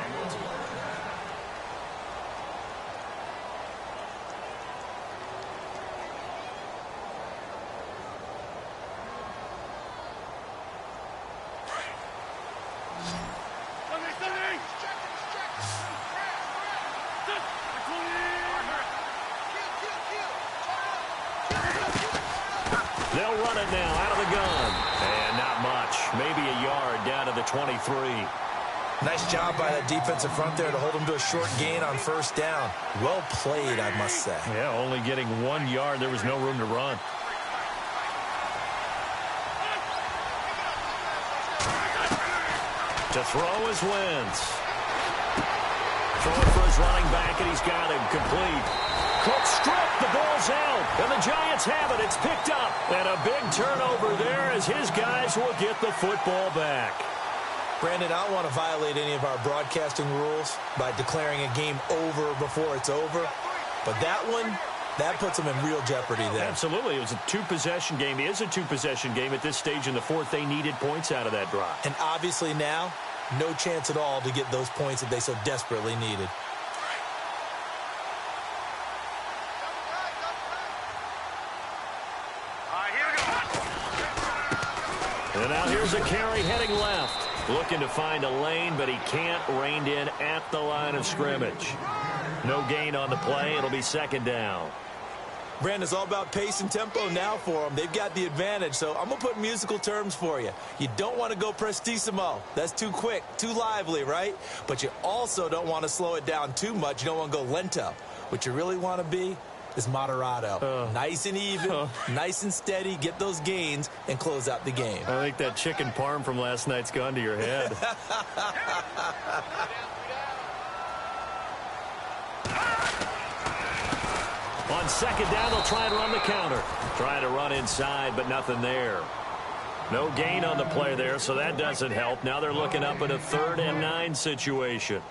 B: They'll run it now out of the gun. And not much. Maybe a yard down to the 23.
A: Nice job by that defensive front there to hold him to a short gain on 1st down. Well played, I must say.
B: Yeah, only getting 1 yard. There was no room to run. To throw is Wentz. Throwing for his running back, and he's got him complete. Cook stripped, the ball's out, and the Giants have it. It's picked up, and a big turnover there as his guys will get the football back.
A: Brandon, I don't want to violate any of our broadcasting rules by declaring a game over before it's over, but that one, that puts them in real jeopardy there.
B: Absolutely. It was a 2-possession game. It is a 2-possession game at this stage in the 4th. They needed points out of that drive.
A: And obviously now, no chance at all to get those points that they so desperately needed.
B: And now here's a carry heading left. Looking to find a lane, but he can't. Reined in at the line of scrimmage. No gain on the play. It'll be 2nd down.
A: Brandon, it's all about pace and tempo now for them. They've got the advantage, so I'm going to put musical terms for you. You don't want to go prestissimo. That's too quick, too lively, right? But you also don't want to slow it down too much. You don't want to go lento. What you really want to be is moderato. Nice and even, nice and steady, get those gains, and close out the game.
B: I think that chicken parm from last night's gone to your head. On second down, they'll try and run the counter. Trying to run inside, but nothing there. No gain on the play there, so that doesn't help. Now they're looking up at a 3rd and 9 situation.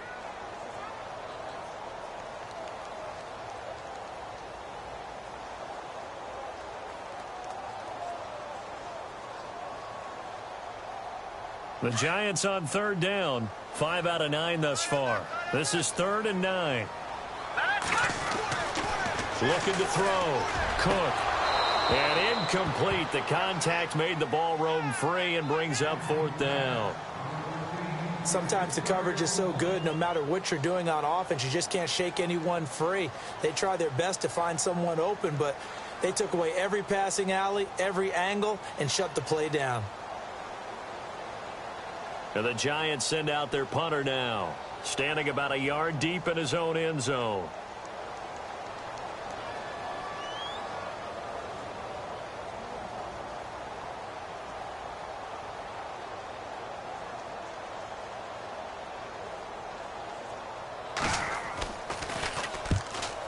B: The Giants on 3rd down. 5 out of 9 thus far. This is 3rd and 9. Looking to throw. Cook. And incomplete. The contact made the ball roam free and brings up 4th down.
A: Sometimes the coverage is so good, no matter what you're doing on offense, you just can't shake anyone free. They try their best to find someone open, but they took away every passing alley, every angle, and shut the play down.
B: And the Giants send out their punter now. Standing about a yard deep in his own end zone.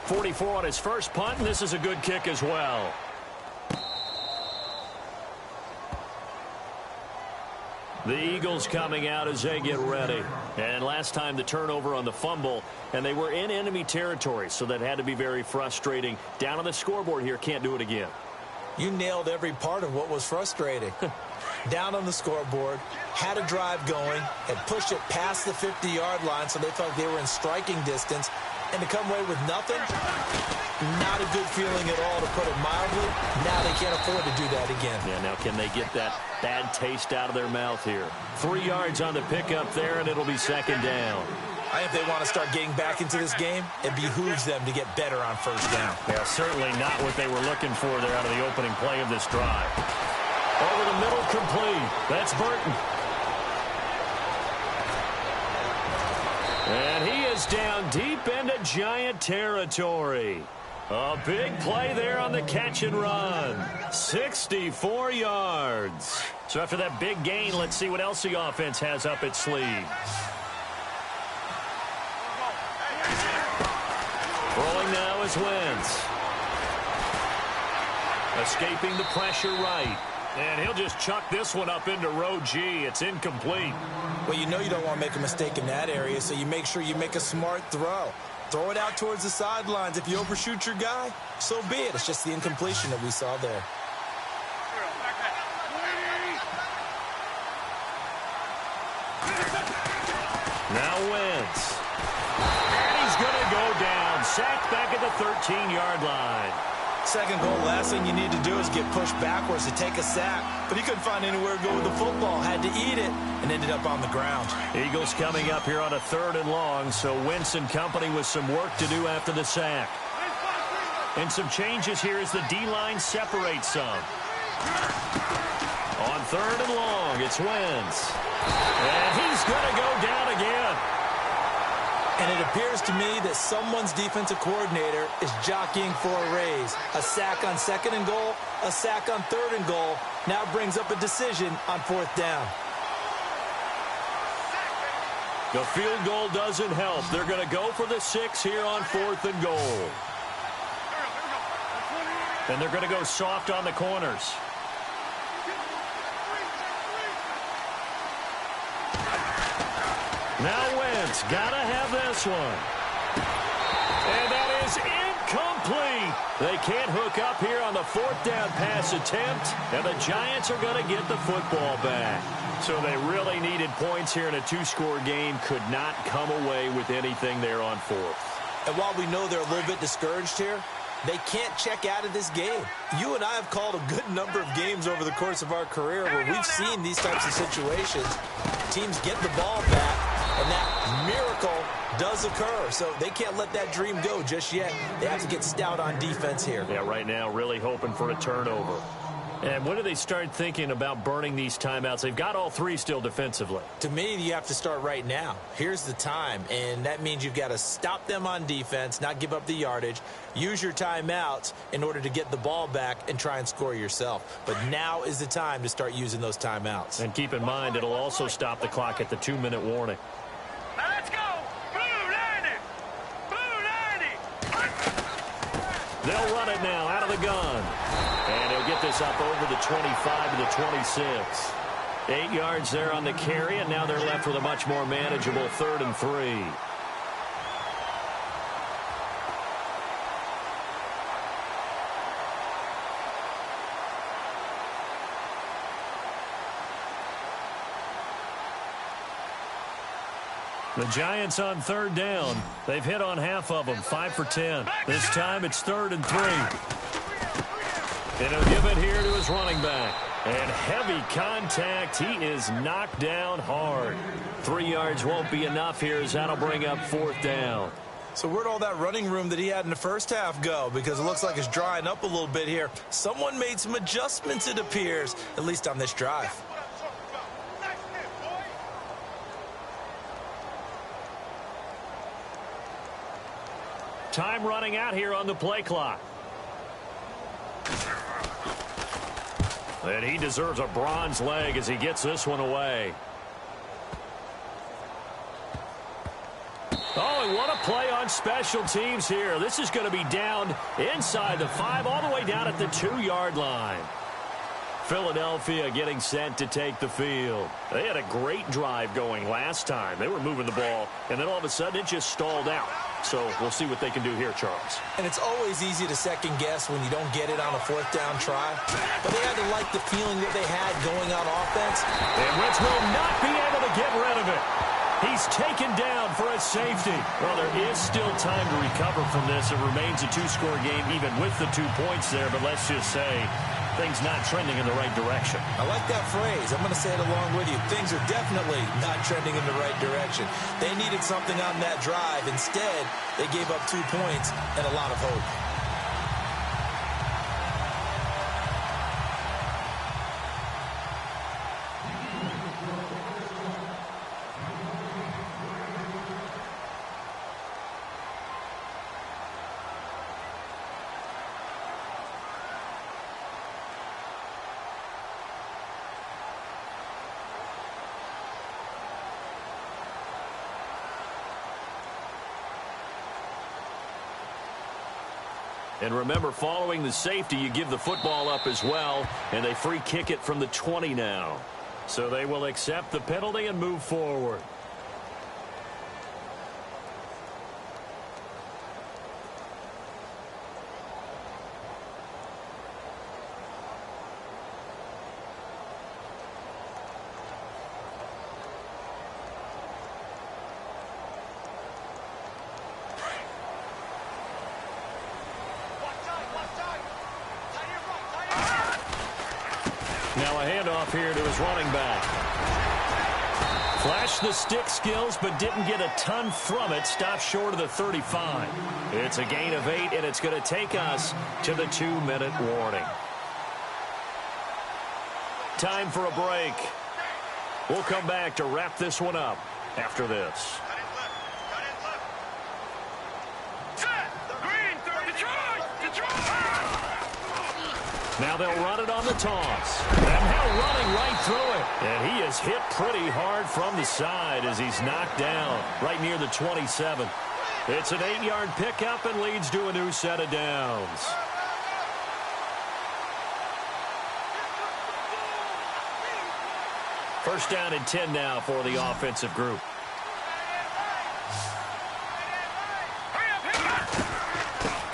B: .44 on his first punt, and this is a good kick as well. The Eagles coming out as they get ready. And last time the turnover on the fumble, and they were in enemy territory, so that had to be very frustrating. Down on the scoreboard here, can't do it again.
A: You nailed every part of what was frustrating. Down on the scoreboard, had a drive going, had pushed it past the 50-yard line, so they felt they were in striking distance. And to come away with nothing, not a good feeling at all, to put it mildly. Now they can't afford to do that again.
B: Yeah, now can they get that bad taste out of their mouth here? 3 yards on the pickup there, and it'll be 2nd down.
A: If they want to start getting back into this game, it behooves them to get better on 1st down.
B: Yeah, certainly not what they were looking for there out of the opening play of this drive. Over the middle, complete. That's Burton. And he is down deep into Giant territory. A big play there on the catch and run. 64 yards. So after that big gain, let's see what else the offense has up its sleeve. Rolling now is Wentz. Escaping the pressure right. And he'll just chuck this one up into row G. It's incomplete.
A: Well, you know you don't want to make a mistake in that area, so you make sure you make a smart throw. Throw it out towards the sidelines. If you overshoot your guy, so be it. It's just the incompletion that we saw there.
B: Now Wentz. And he's going to go down. Sacked back at the 13-yard line.
A: Second goal, last thing you need to do is get pushed backwards to take a sack. But he couldn't find anywhere to go with the football. Had to eat it and ended up on the ground.
B: Eagles coming up here on a 3rd and long, so Wentz and company with some work to do after the sack. And some changes here as the D-line separates some. On 3rd and long, it's Wentz. And he's going to go down again.
A: And it appears to me that someone's defensive coordinator is jockeying for a raise. A sack on 2nd and goal, a sack on 3rd and goal. Now brings up a decision on 4th down.
B: The field goal doesn't help. They're going to go for the 6 here on 4th and goal. And they're going to go soft on the corners. Now Wentz, gotta have this one. And that is incomplete. They can't hook up here on the 4th down pass attempt, and the Giants are going to get the football back. So they really needed points here in a 2-score game. Could not come away with anything there on 4th.
A: And while we know they're a little bit discouraged here, they can't check out of this game. You and I have called a good number of games over the course of our career where we've seen these types of situations. Teams get the ball back, And that miracle does occur. So they can't let that dream go just yet. They have to get stout on defense here.
B: Yeah, right now really hoping for a turnover. And when do they start thinking about burning these timeouts? They've got all three still defensively.
A: To me, you have to start right now. Here's the time, and that means you've got to stop them on defense, not give up the yardage, use your timeouts in order to get the ball back and try and score yourself. But now is the time to start using those timeouts.
B: And keep in mind, it'll also stop the clock at the 2-minute warning.
D: Now let's go. Blue 90. Blue 90.
B: They'll run it now out of the gun. And he'll get this up over the 25 to the 26. 8 yards there on the carry, and now they're left with a much more manageable 3rd and 3. The Giants on 3rd down. They've hit on half of them, 5 for 10. This time it's 3rd and 3. And he'll give it here to his running back. And heavy contact. He is knocked down hard. 3 yards won't be enough here as that'll bring up 4th down.
A: So where'd all that running room that he had in the first half go? Because it looks like it's drying up a little bit here. Someone made some adjustments, it appears, at least on this drive.
B: Time running out here on the play clock. And he deserves a bronze leg as he gets this one away. Oh, and what a play on special teams here. This is going to be down inside the 5, all the way down at the 2-yard line. Philadelphia getting set to take the field. They had a great drive going last time. They were moving the ball, and then all of a sudden it just stalled out. So we'll see what they can do here, Charles.
A: And it's always easy to second guess when you don't get it on a 4th down try. But they had to like the feeling that they had going on offense.
B: And Wentz will not be able to get rid of it. He's taken down for a safety. Well, there is still time to recover from this. It remains a 2-score game even with the 2 points there. But let's just say things not trending in the right direction.
A: I like that phrase. I'm going to say it along with you. Things are definitely not trending in the right direction. They needed something on that drive. Instead, they gave up 2 points and a lot of hope.
B: And remember, following the safety, you give the football up as well, and they free kick it from the 20 now. So they will accept the penalty and move forward. Now a handoff here to his running back. Flashed the stick skills, but didn't get a ton from it. Stopped short of the 35. It's a gain of 8, and it's going to take us to the 2-minute warning. Time for a break. We'll come back to wrap this one up after this. Now they'll run it on the toss. And now running right through it. And he is hit pretty hard from the side as he's knocked down right near the 27. It's an 8-yard pickup and leads to a new set of downs. First down and 10 now for the offensive group.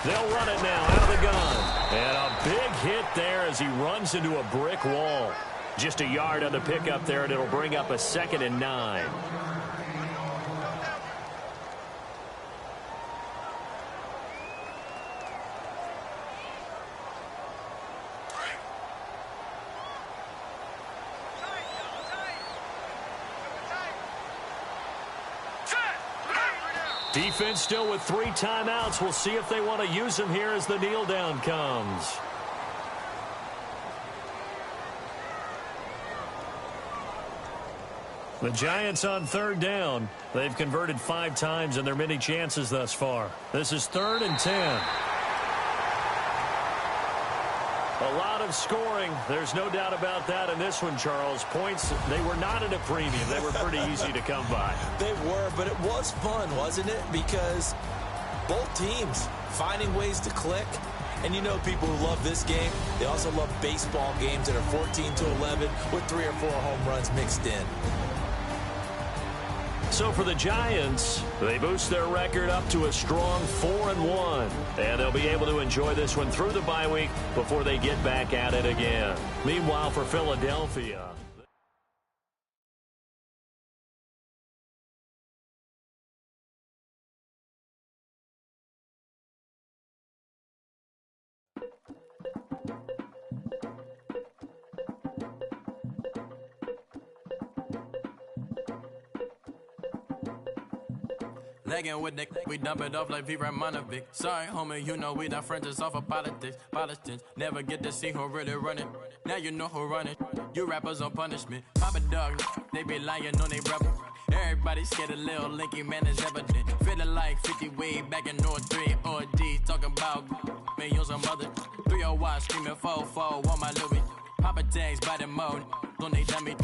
B: They'll run it now out of the gun. And a big hit there as he runs into a brick wall. Just a yard on the pickup there, and it'll bring up a 2nd and 9. Defense still with 3 timeouts. We'll see if they want to use them here as the kneel down comes. The Giants on 3rd down. They've converted 5 times in their many chances thus far. This is 3rd and 10. A lot of scoring. There's no doubt about that in this one, Charles. Points, they were not at a premium. They were pretty easy to come by.
A: They were, but it was fun, wasn't it? Because both teams finding ways to click. And you know people who love this game, they also love baseball games that are 14-11 with 3 or 4 home runs mixed in.
B: So for the Giants, they boost their record up to a strong 4-1. And they'll be able to enjoy this one through the bye week before they get back at it again. Meanwhile, for Philadelphia,
E: Legging with the we dump it off like V. Ramonovic. Sorry, homie, you know we not friends, it's off of politics. Politics never get to see who really running. Now you know who running. You rappers on punishment. Papa dog, they be lying on they rubber. Everybody scared a little linky, man, is evident. Feeling like 50 way back in North 3 or D. Talking about me on some other 301 screaming 4-4 on my Louis. Papa tags by the mode, don't they dummy?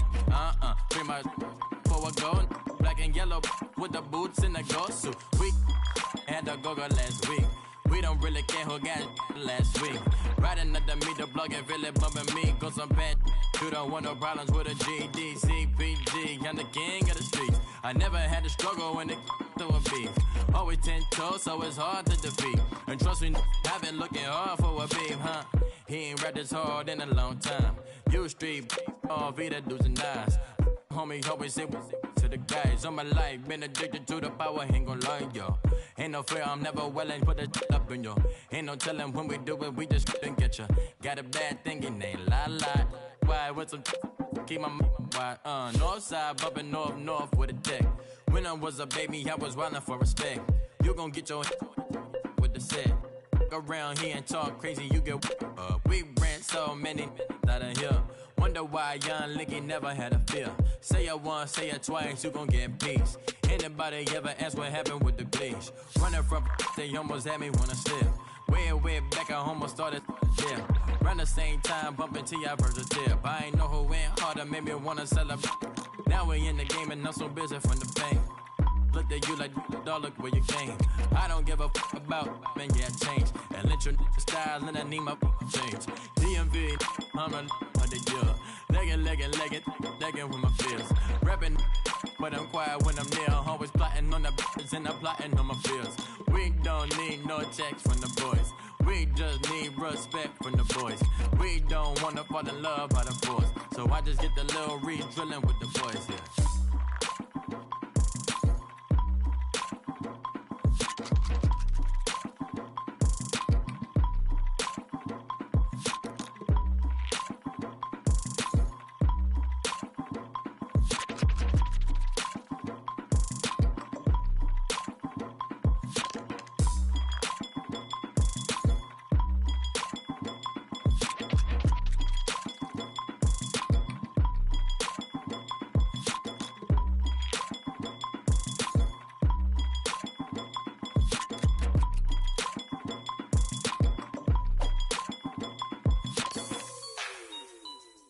E: Pretty much for a gold. Black and yellow with the boots and the ghost suit. We had the go-go last week. We don't really care who got it last week. Riding under me, the blog and really bumping me. Go some bad. You don't want no problems with a GDCPG. I'm the king of the streets. I never had to struggle when it to a beef. Always 10 toes, so it's hard to defeat. And trust me, I've been looking hard for a beef, huh? He ain't rapped this hard in a long time. You street, all Vita dudes and eyes. Homie, always say to the guys on my life. Been addicted to the power, ain't gon' lie, yo. Ain't no fear, I'm never willing, put the up in yo. Ain't no telling when we do it, we just didn't get ya. Got a bad thing, it ain't lie. Why, with some keep my wide, north side, bumping north with a deck. When I was a baby, I was wildin' for respect. You gon' get your with the set. Around here and talk crazy, you get we ran so many out of here. Wonder why young Linky never had a fear. Say it once, say it twice, you gon' get peace. Anybody ever ask what happened with the bleach? Running from they almost had me wanna slip. Way back, I almost started yeah. Around the same time, bumping T.I. versus tip. I ain't know who went harder, made me wanna celebrate. Now we in the game and I'm so busy from the pain. Look at you like, dog, look where you came. I don't give a about, man, yeah, change. And let your style and I need my change. DMV, I'm a the year. Legging with my fears. Rapping, but I'm quiet when I'm near. Always plotting on the b****s and I'm plotting on my fears. We don't need no checks from the boys. We just need respect from the boys. We don't wanna fall in love by the force. So I just get the little reeds drilling with the boys, yeah.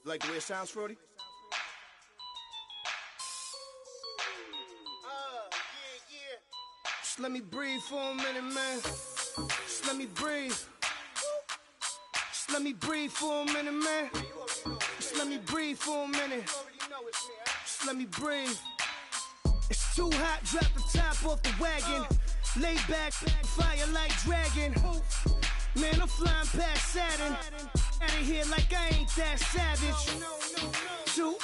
F: Like the way it sounds, Frody? Yeah. Just let me breathe for a minute, man. Just let me breathe. Just let me breathe for a minute, man. Just let me breathe for a minute. Just let me breathe. It's too hot, drop the top off the wagon. Lay back, fire like dragon. Man, I'm flying past Saturn. Out of here like I ain't that savage. Two.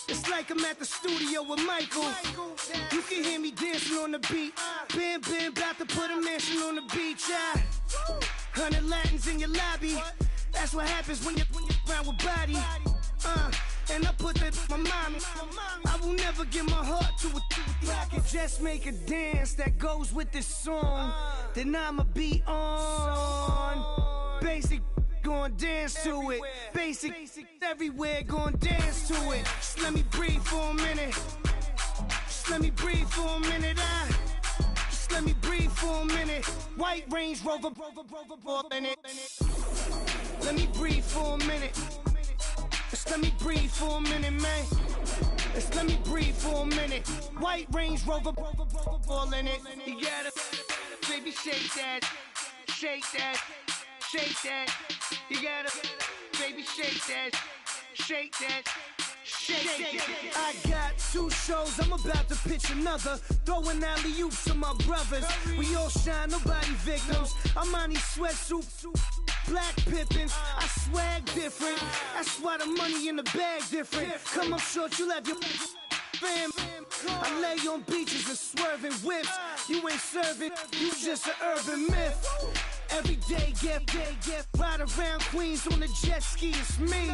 F: It's like I'm at the studio with Michael. You can hear me dancing on the beat. Bam, about to put a mansion on the beach. 100 Latins in your lobby. That's what happens when you're around with body. And I put that in my mama. I will never give my heart to a if I could just make a dance that goes with this song, then I'ma be on. Basic, gon' dance to it. Basic, everywhere, gon' dance to it. Just let me breathe for a minute. Just let me breathe for a minute. Just let me breathe for a minute. White Range Rover, in it. Let me breathe for a minute. Just let me breathe for a minute, man. Just let me breathe for a minute. White Range Rover, all in it. You gotta, baby, shake that, shake that, shake that. You gotta, baby, shake that, shake that. Shake. I got 2 shows, I'm about to pitch another. Throwing alley-oops to my brothers. We all shine, nobody victims. I'm on these sweatsuits, black Pippins. I swag different. That's why the money in the bag different. Come up short, you'll have your fam. I lay on beaches and swerving whips. You ain't serving, you just an urban myth. Every day, get ride around Queens on a jet ski, it's me.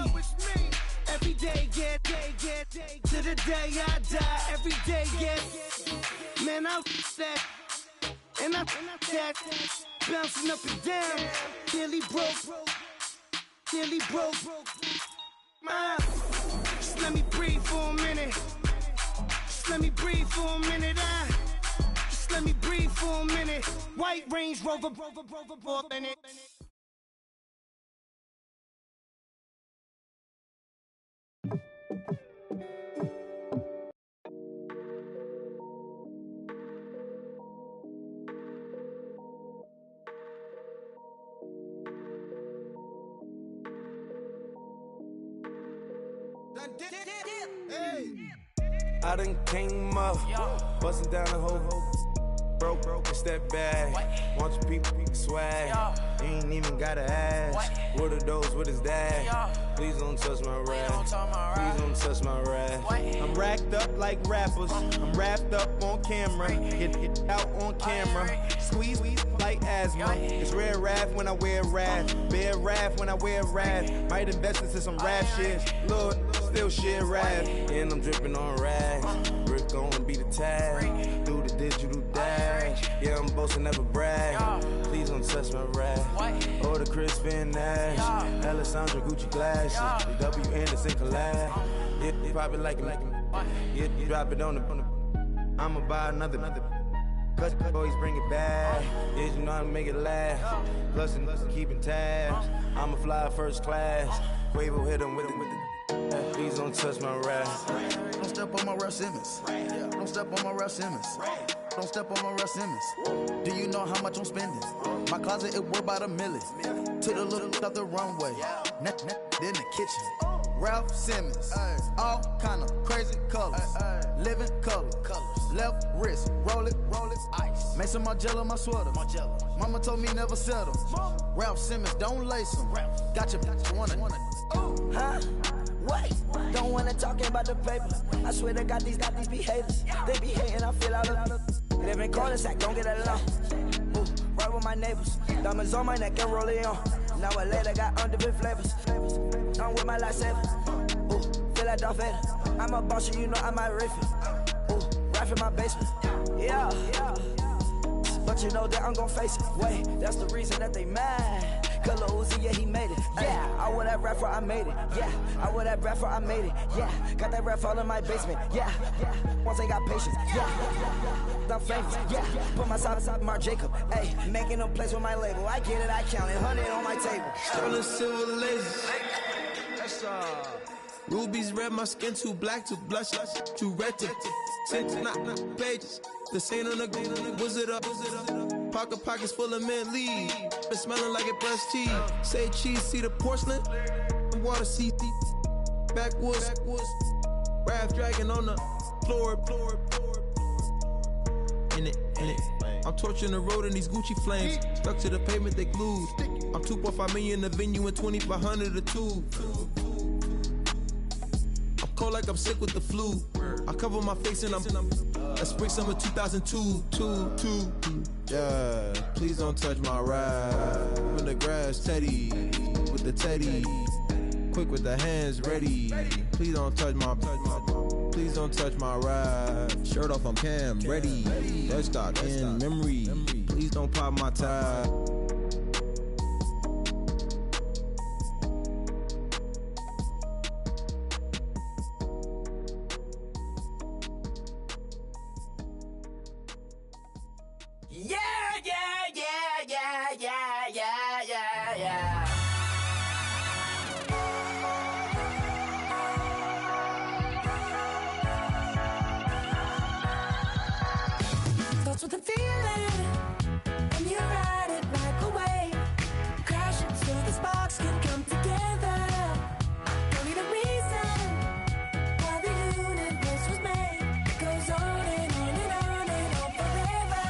F: Every day, get to the day I die. Every day, get, man, I that, and I that, bouncing up and down, nearly broke. Just let me breathe for a minute. Just let me breathe for a minute. Just let me breathe for a minute. White Range Rover, in it.
G: Hey. I done came up, bustin' down the whole broke, it's that bag. Want your people swag, you ain't even gotta ask. What are those, what is that? Please don't touch my rap, please don't touch my rap. I'm racked up like rappers, I'm wrapped up on camera, get out on camera, squeeze like asthma. It's rare wrath when I wear wrath, bare wrath when I wear wrath. Might invest into some rap shit, Lord, still shit rap. And I'm dripping on rags, Rick gon' be the tag, do the digital dash. Yeah, I'm boasting, never brag. Please don't touch my rap, or the Chris Finn Nash, Alessandra Gucci glasses, the W Anderson collab. Yeah, you pop it like it. Yeah, you drop it on the. I'ma buy another. Cause boys bring it back. Yeah, you know how to make it laugh. Plus and keeping tabs. I'ma fly first class. Quavo hit him with it. Please don't touch my rap.
H: Don't step on my Russ Simmons. Don't step on my Russ Simmons. Don't step on my Russ Simmons. Do you know how much I'm spending? My closet, it worth about $1 million. To the little up the runway. In the kitchen. Ralph Simmons. All kind of crazy colors. Living color. Left wrist. Roll it. Ice. Make some Margiela my sweater. Mama told me never settle. Ralph Simmons, don't lace him. Got your wanna.
I: Huh? What? Don't wanna talk about the paper. I swear to God, these be haters. They be hating, I feel out of. Live in cul-de-sac, don't get along. Ooh, right with my neighbors. Diamonds on my neck and roll it on. Now I later got underbit flavors. I'm with my lifesaver. Ooh, feel like Darth Vader. I'm a boss, you know I might riff it. Ooh, right in my basement. Yeah. But you know that I'm gon' face it. Wait, that's the reason that they mad. Color Uzi, yeah, he made it. Yeah, I would have rapper, I made it. Yeah, I would have rapper, I made it. Yeah, got that rap all in my basement. Yeah, once I got patience. Yeah, I'm famous. Yeah, put my side Mark Jacob. Hey, making a place with my label. I get it, I count it. 100 on my table.
J: Stolen silver lasers. That's rubies red, my skin too black to blush, too red to tint, not pages. The saint on the wizard up. Pockets full of mint leaves. It's smelling like it brushed tea. Say cheese, see the porcelain. Water, see backwoods. Raft dragging on the floor. In it. I'm torching the road in these Gucci flames. Stuck to the pavement, they glued. I'm 2.5 million in the venue and 2,500 a tube. I'm cold like I'm sick with the flu. I cover my face and I'm spring summer 2002. Yeah, please don't touch my ride. In the grass, Teddy with the Teddy. Quick with the hands ready. Please don't touch my, please don't touch my ride. Shirt off, I'm Cam, ready. Fresh stock in memory. Please don't pop my tie.
K: Starts with a feeling, and you ride it like a wave. Crash it so the sparks can come together. Don't need a reason why the universe was made. It goes on and on and on and on forever.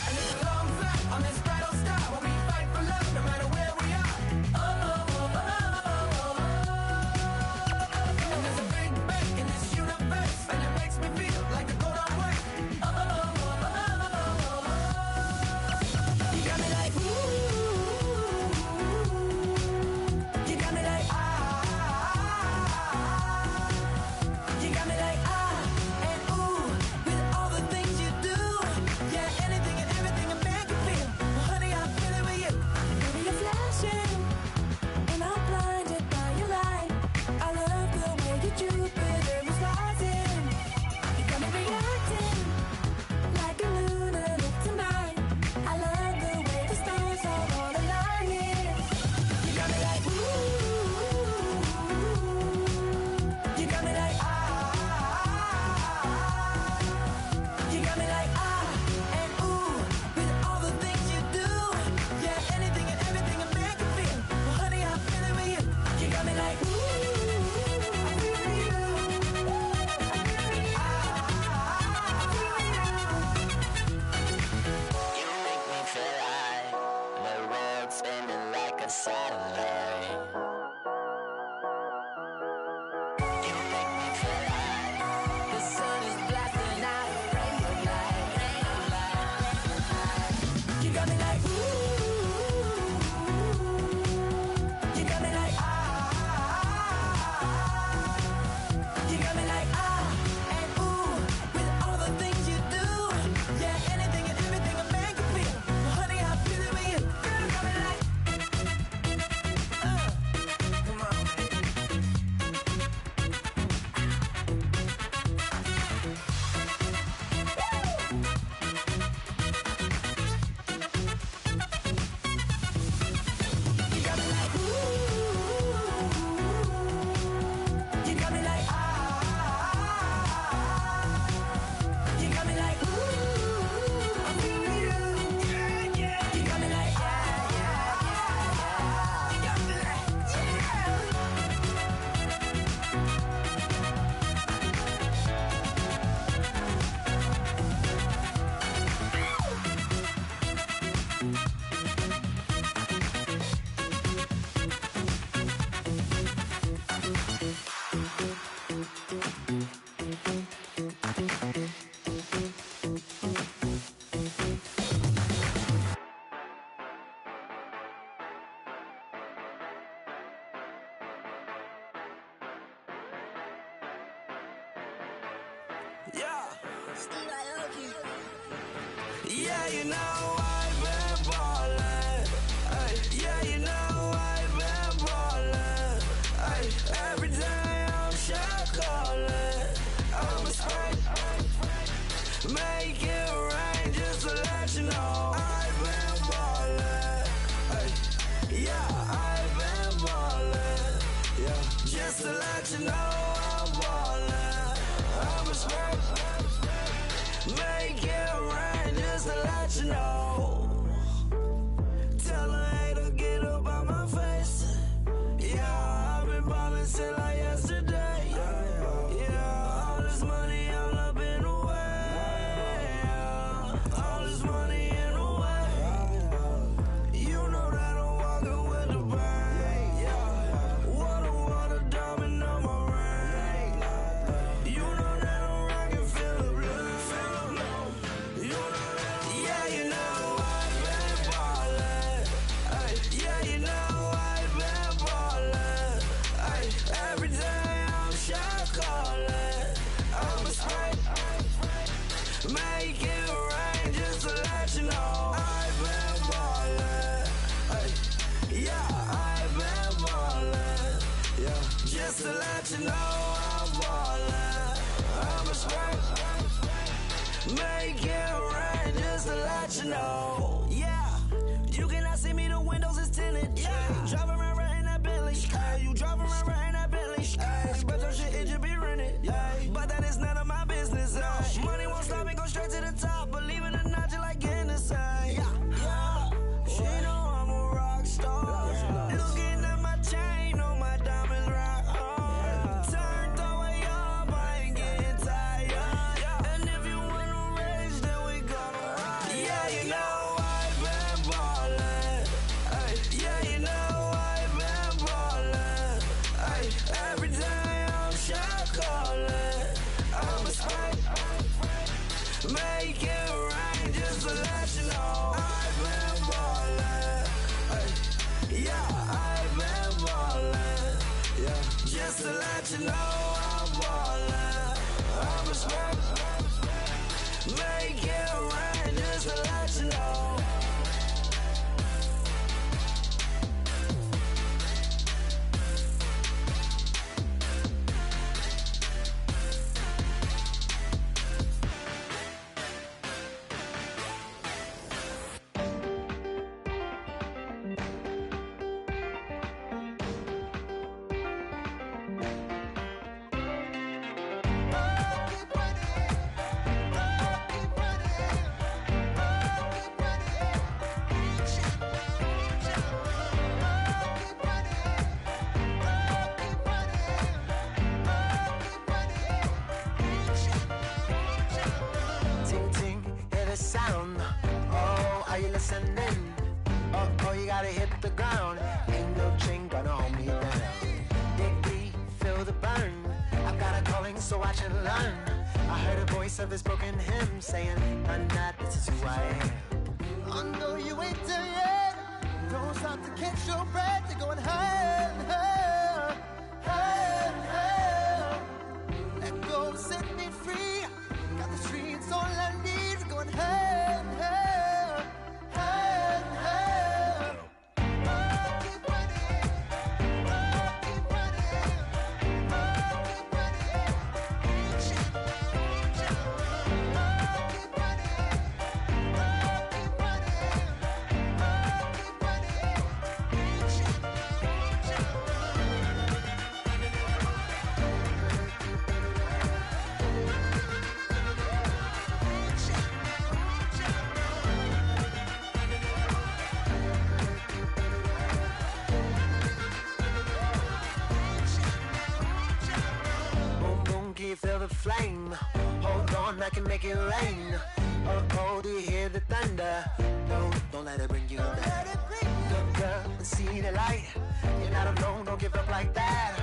K: And it's a long flight on this battle star where we fight for love no matter where we are. Oh, oh, oh, oh, oh, oh. And there's a big bang in this universe, and it makes me feel like the gold on way. Oh, oh, oh. You got me like, ooh. You got me like, ah. You got me like, ah, and ooh. With all the things you do. Yeah, anything and everything a man can feel. Well, honey, I'm feeling with you. Baby, you're flashing, and I'm blinded by your light. I love the way you Jupiter is rising. You got me reacting like a lunatic tonight. I love the way the stars are all aligning. You got me like, ooh. You got me like, ah. You got me like, ah, and ooh. With all the things you do. Yeah, anything and everything a man can feel. Well, honey, I'm feeling with you. You got me like, ooh. I feel with you.
I: You make me feel like the world's spinning like a satellite. You make me feel like the sun is blasting out a ray of light, ray of light.
K: You got me like, ooh. You got me like, ah. You got me like, ah, and ooh. With all the things you do. Yeah, anything and everything a man can feel. Well, honey, I'm feeling with you. Girl, you got me like, come on, you got me like, ooh. You got me like, ah. You got me like, ooh. I'm feeling you. Yeah, yeah. You got me like, ah, yeah, yeah. You got me like,
J: Yeah, you know I've been ballin'. Ay, yeah, you know I've been ballin'. Ay, every day I'm shot callin'. I'm a spray, make it rain just to let you know I've been ballin'. Ay, yeah, I've been ballin'. Yeah, just to let you know I'm ballin'. I'm a spray, make it rain just to let you know.
I: let you know. Yeah, you cannot see me, the windows is tinted. Yeah, driving around right in that Bentley. Hey, you driving around right in that Bentley. Hey, but your shit, it should be rented. Hey, but that is none of my business. Hey, money won't stop me, go straight to the top. Believe it or not, you like getting the same. Yeah, she know I'm a rock star. Looking at my chain, on my diamonds rock hard. Turned the way up, I ain't getting tired. And if you wanna race, then we gonna ride. Yeah, you know I've been ballin'. Ay, yeah, you know I've been ballin'. Ay, every day I'm shot callin'. I'm a spray, make it rain just to let you know. I've been ballin'. Ay, yeah, I've been ballin'. Yeah, just to let you know I'm ballin'. I'm a spray, make it rain just to let you know. Ting ting, hear the sound. Oh, are you listening? Oh, you gotta hit the ground. Ain't no chain gonna hold me down. Dig deep, feel the burn. I've got a calling, so watch and learn. I heard a voice of his broken hymn saying, "I'm not, this is who I am."
F: I know you ain't there yet. Don't stop to catch your breath. You're going higher, higher, higher, higher. Let go, set me free. Got the streets all I need. Going higher, higher, higher, higher. Keep running, keep running, keep running. Keep
I: Boom, boom, can you feel the flame? Hold on, I can make it rain. Oh, do you hear the thunder? No, don't let it bring you down. Look up and see the light. You're not alone, don't give up like that.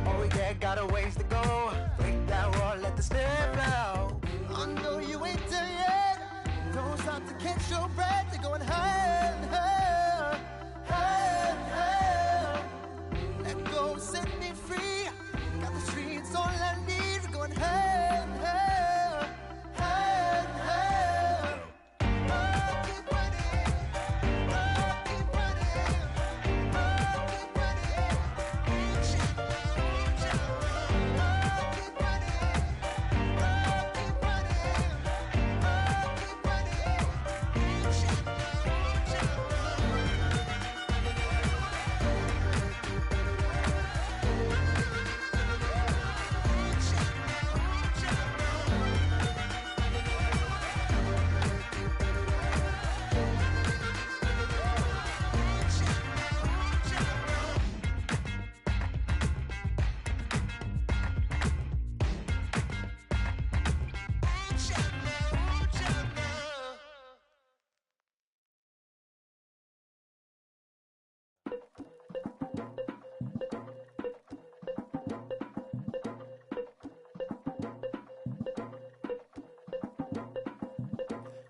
I: Oh yeah, got a ways to go. Break that wall, let the spirit flow.
F: I know you ain't there yet. Don't stop to catch your breath. You're going higher, higher, higher, higher. Let go, set me free. Got the streets all I need. Going higher, higher, higher, higher. Keep running, keep running, keep running. Keep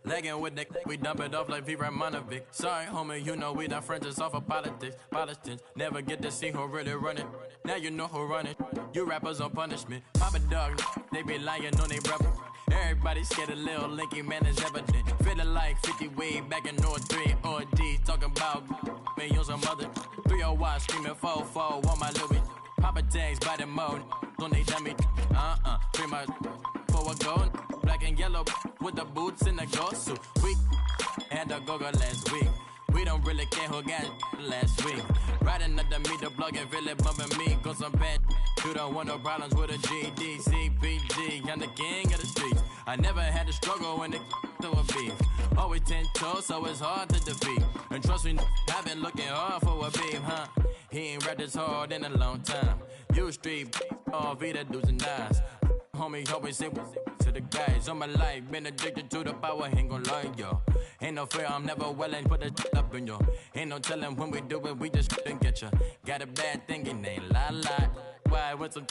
E: Legging with Nick, we dump it off like V. Ramanovic. Sorry, homie, you know we not friends, it's off of politics. Politics, never get to see who really running. Now you know who running. You rappers on punishment. Papa dog, they be lying on they brother. Everybody scared a little linky, man, is evident. Feeling like 50 way back in 03 or D. Talking about me on some other 301 screaming 4-4 on my Louis. Papa tags by the mode, don't they dummy? Free my for a gold. Black and yellow with the boots and the ghost suit. We go-go last week. We don't really care who got it last week. Riding under me, the plug and really bumping me. Go some bad. You don't want no problems with a GD, CPG. I'm the king of the streets. I never had to struggle when it to a beef. Always 10 toes, so it's hard to defeat. And trust me, I've been looking hard for a beef, huh? He ain't rapped this hard in a long time. You street, all Vita dudes and eyes. Homie, always say to the guys. On my life, been addicted to the power, ain't gon' lie, yo. Ain't no fear, I'm never willing, put the up in yo. Ain't no telling when we do it, we just couldn't get ya. Got a bad thing, it ain't lie. Why, with some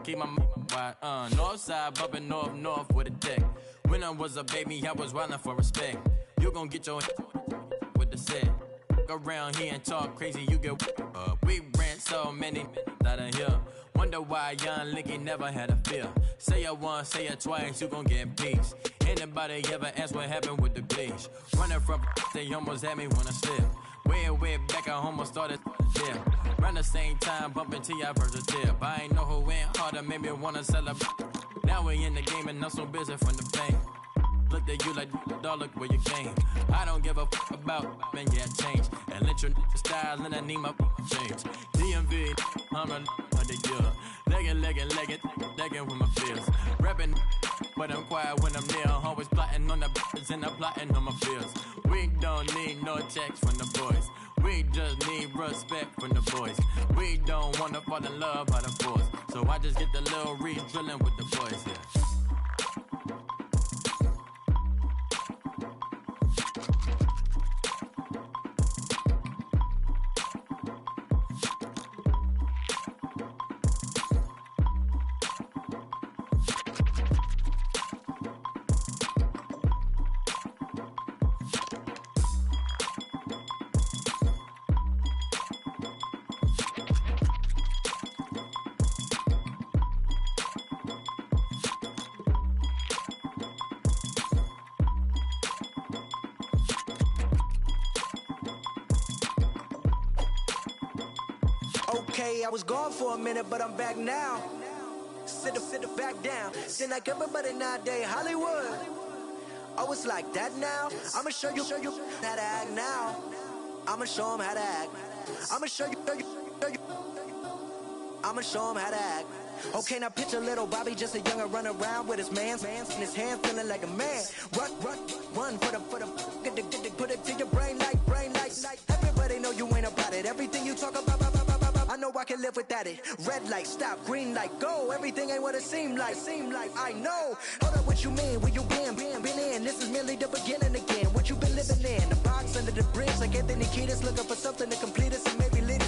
E: keep my wide, north side, bumping north with a dick. When I was a baby, I was wildin' for respect. You gon' get your with the set. Around here and talk crazy, you get we ran so many out of here. Wonder why young Linky never had a fear. Say it once, say it twice, you gon' get peace. Anybody ever ask what happened with the bleach? Running from they almost had me when I slip. Way back, I almost started there. Around the same time, bumping T.I. versus tip. I ain't know who went harder, made me wanna celebrate. Now we in the game and I'm so busy from the fame. Look at you like, dog, look where you came. I don't give a fuck about, man, yeah, change. And let your style and I need my change. DMV, I'm a the year. Legging with my fears. Rapping, but I'm quiet when I'm near. Always plotting on the bitches and I'm plotting on my fears. We don't need no checks from the boys. We just need respect from the boys. We don't wanna fall in love by the force. So I just get the little read drilling with the boys, yeah.
I: Okay, I was gone for a minute, but I'm back now. Sit back down. Seem like everybody nowadays, Hollywood. Oh, it's like that now? I'ma show you how to act now. I'ma show 'em how to act. I'ma show you. I'ma show 'em how to act. Okay, now picture little Bobby, just a youngin' run around with his mans in his hand, feeling like a man. Run for the put it to your brain like. Everybody know you ain't about it. Everything you talk about, I know I can live without it. Red light, stop, green light, go. Everything ain't what it seem like. I know. Hold up, what you mean? Where you been in? This is merely the beginning again. What you been living in? The box under the bridge, like Anthony Kiedis, looking for something to complete us and maybe lead us.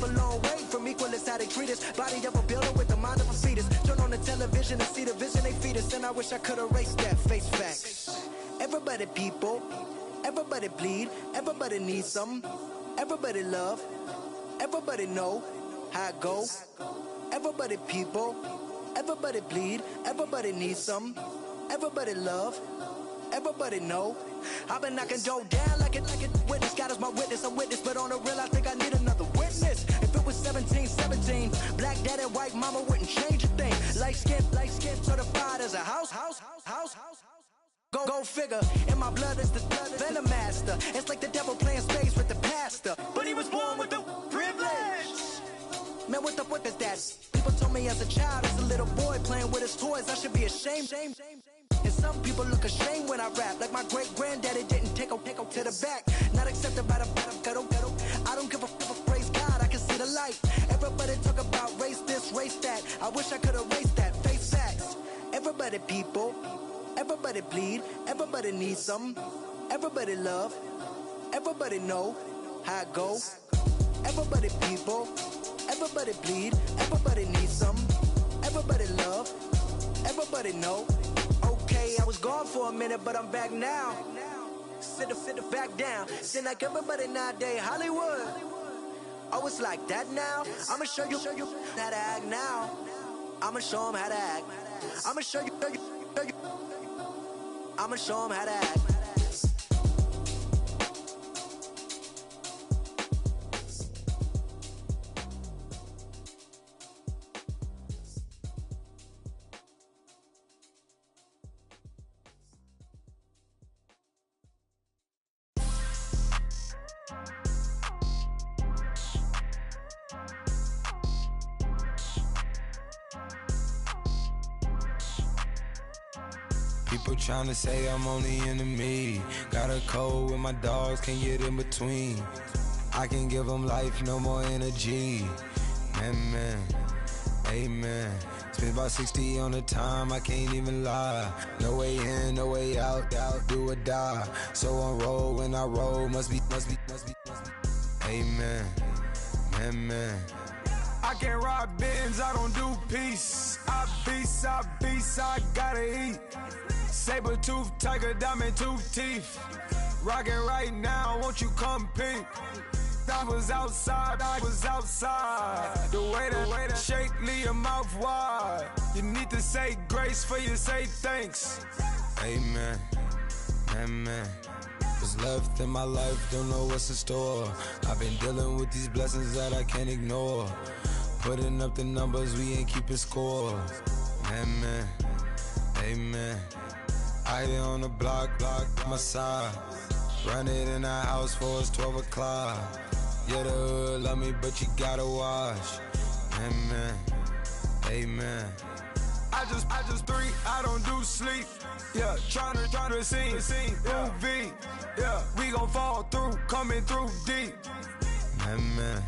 I: A long way from equal is how they treat us. Body of a builder with the mind of a fetus. Turn on the television and see the vision they feed us, and I wish I could erase that. Face facts. Everybody people, everybody bleed, everybody needs some, everybody love, everybody know how it go. Everybody people, everybody bleed, everybody needs some, everybody love, everybody know. I've been knocking dough down like it witness. God is my witness, I'm witness, but on the real I think I need another witness. If it was 17, black dad and white mama wouldn't change a thing. Light skin certified as a house. Go figure, in my blood is the venom master. It's like the devil playing space with the pastor, but he was born with the privilege. Man, what the fuck is that? People told me as a child, as a little boy playing with his toys, I should be ashamed. And some people look ashamed when I rap, like my great granddaddy didn't take a to the back. Not accepted by the ghetto. I don't give a praise God, I can see the light. Everybody talk about race this, race that. I wish I could erase that. Face facts. Everybody people, everybody bleed, everybody needs some, everybody love, everybody know how it go. Everybody people, everybody bleed, everybody needs some, everybody love, everybody know. Okay, I was gone for a minute, but I'm back now. Sit back down. Seem like everybody nowadays, Hollywood. Oh, it's like that now? I'ma show you how to act now. I'ma show 'em how to act. I'ma show you. I'ma show 'em how to act.
G: People tryna say I'm only enemy. Got a code with my dogs, can't get in between. I can give them life, no more energy. Man, amen. Spent about 60 on the time, I can't even lie. No way in, no way out, do or die. So on roll, when I roll, must be. Amen, man. I can't ride Benz, I don't do peace. I beast, I gotta eat. Saber tooth, tiger, diamond tooth teeth. Rockin' right now, won't you come peek? I was outside. The way that shake, leave your mouth wide. You need to say grace for you say thanks. Amen, amen. What's left in my life, don't know what's in store. I've been dealing with these blessings that I can't ignore. Putting up the numbers, we ain't keeping score. Amen, amen. I here on the block, my side. Run it in the house for us 12 o'clock. Yeah, the hood love me, but you gotta watch. Amen, amen. I just three, I don't do sleep. Yeah, tryna see movie. Yeah, we gon' fall through, coming through deep. Amen.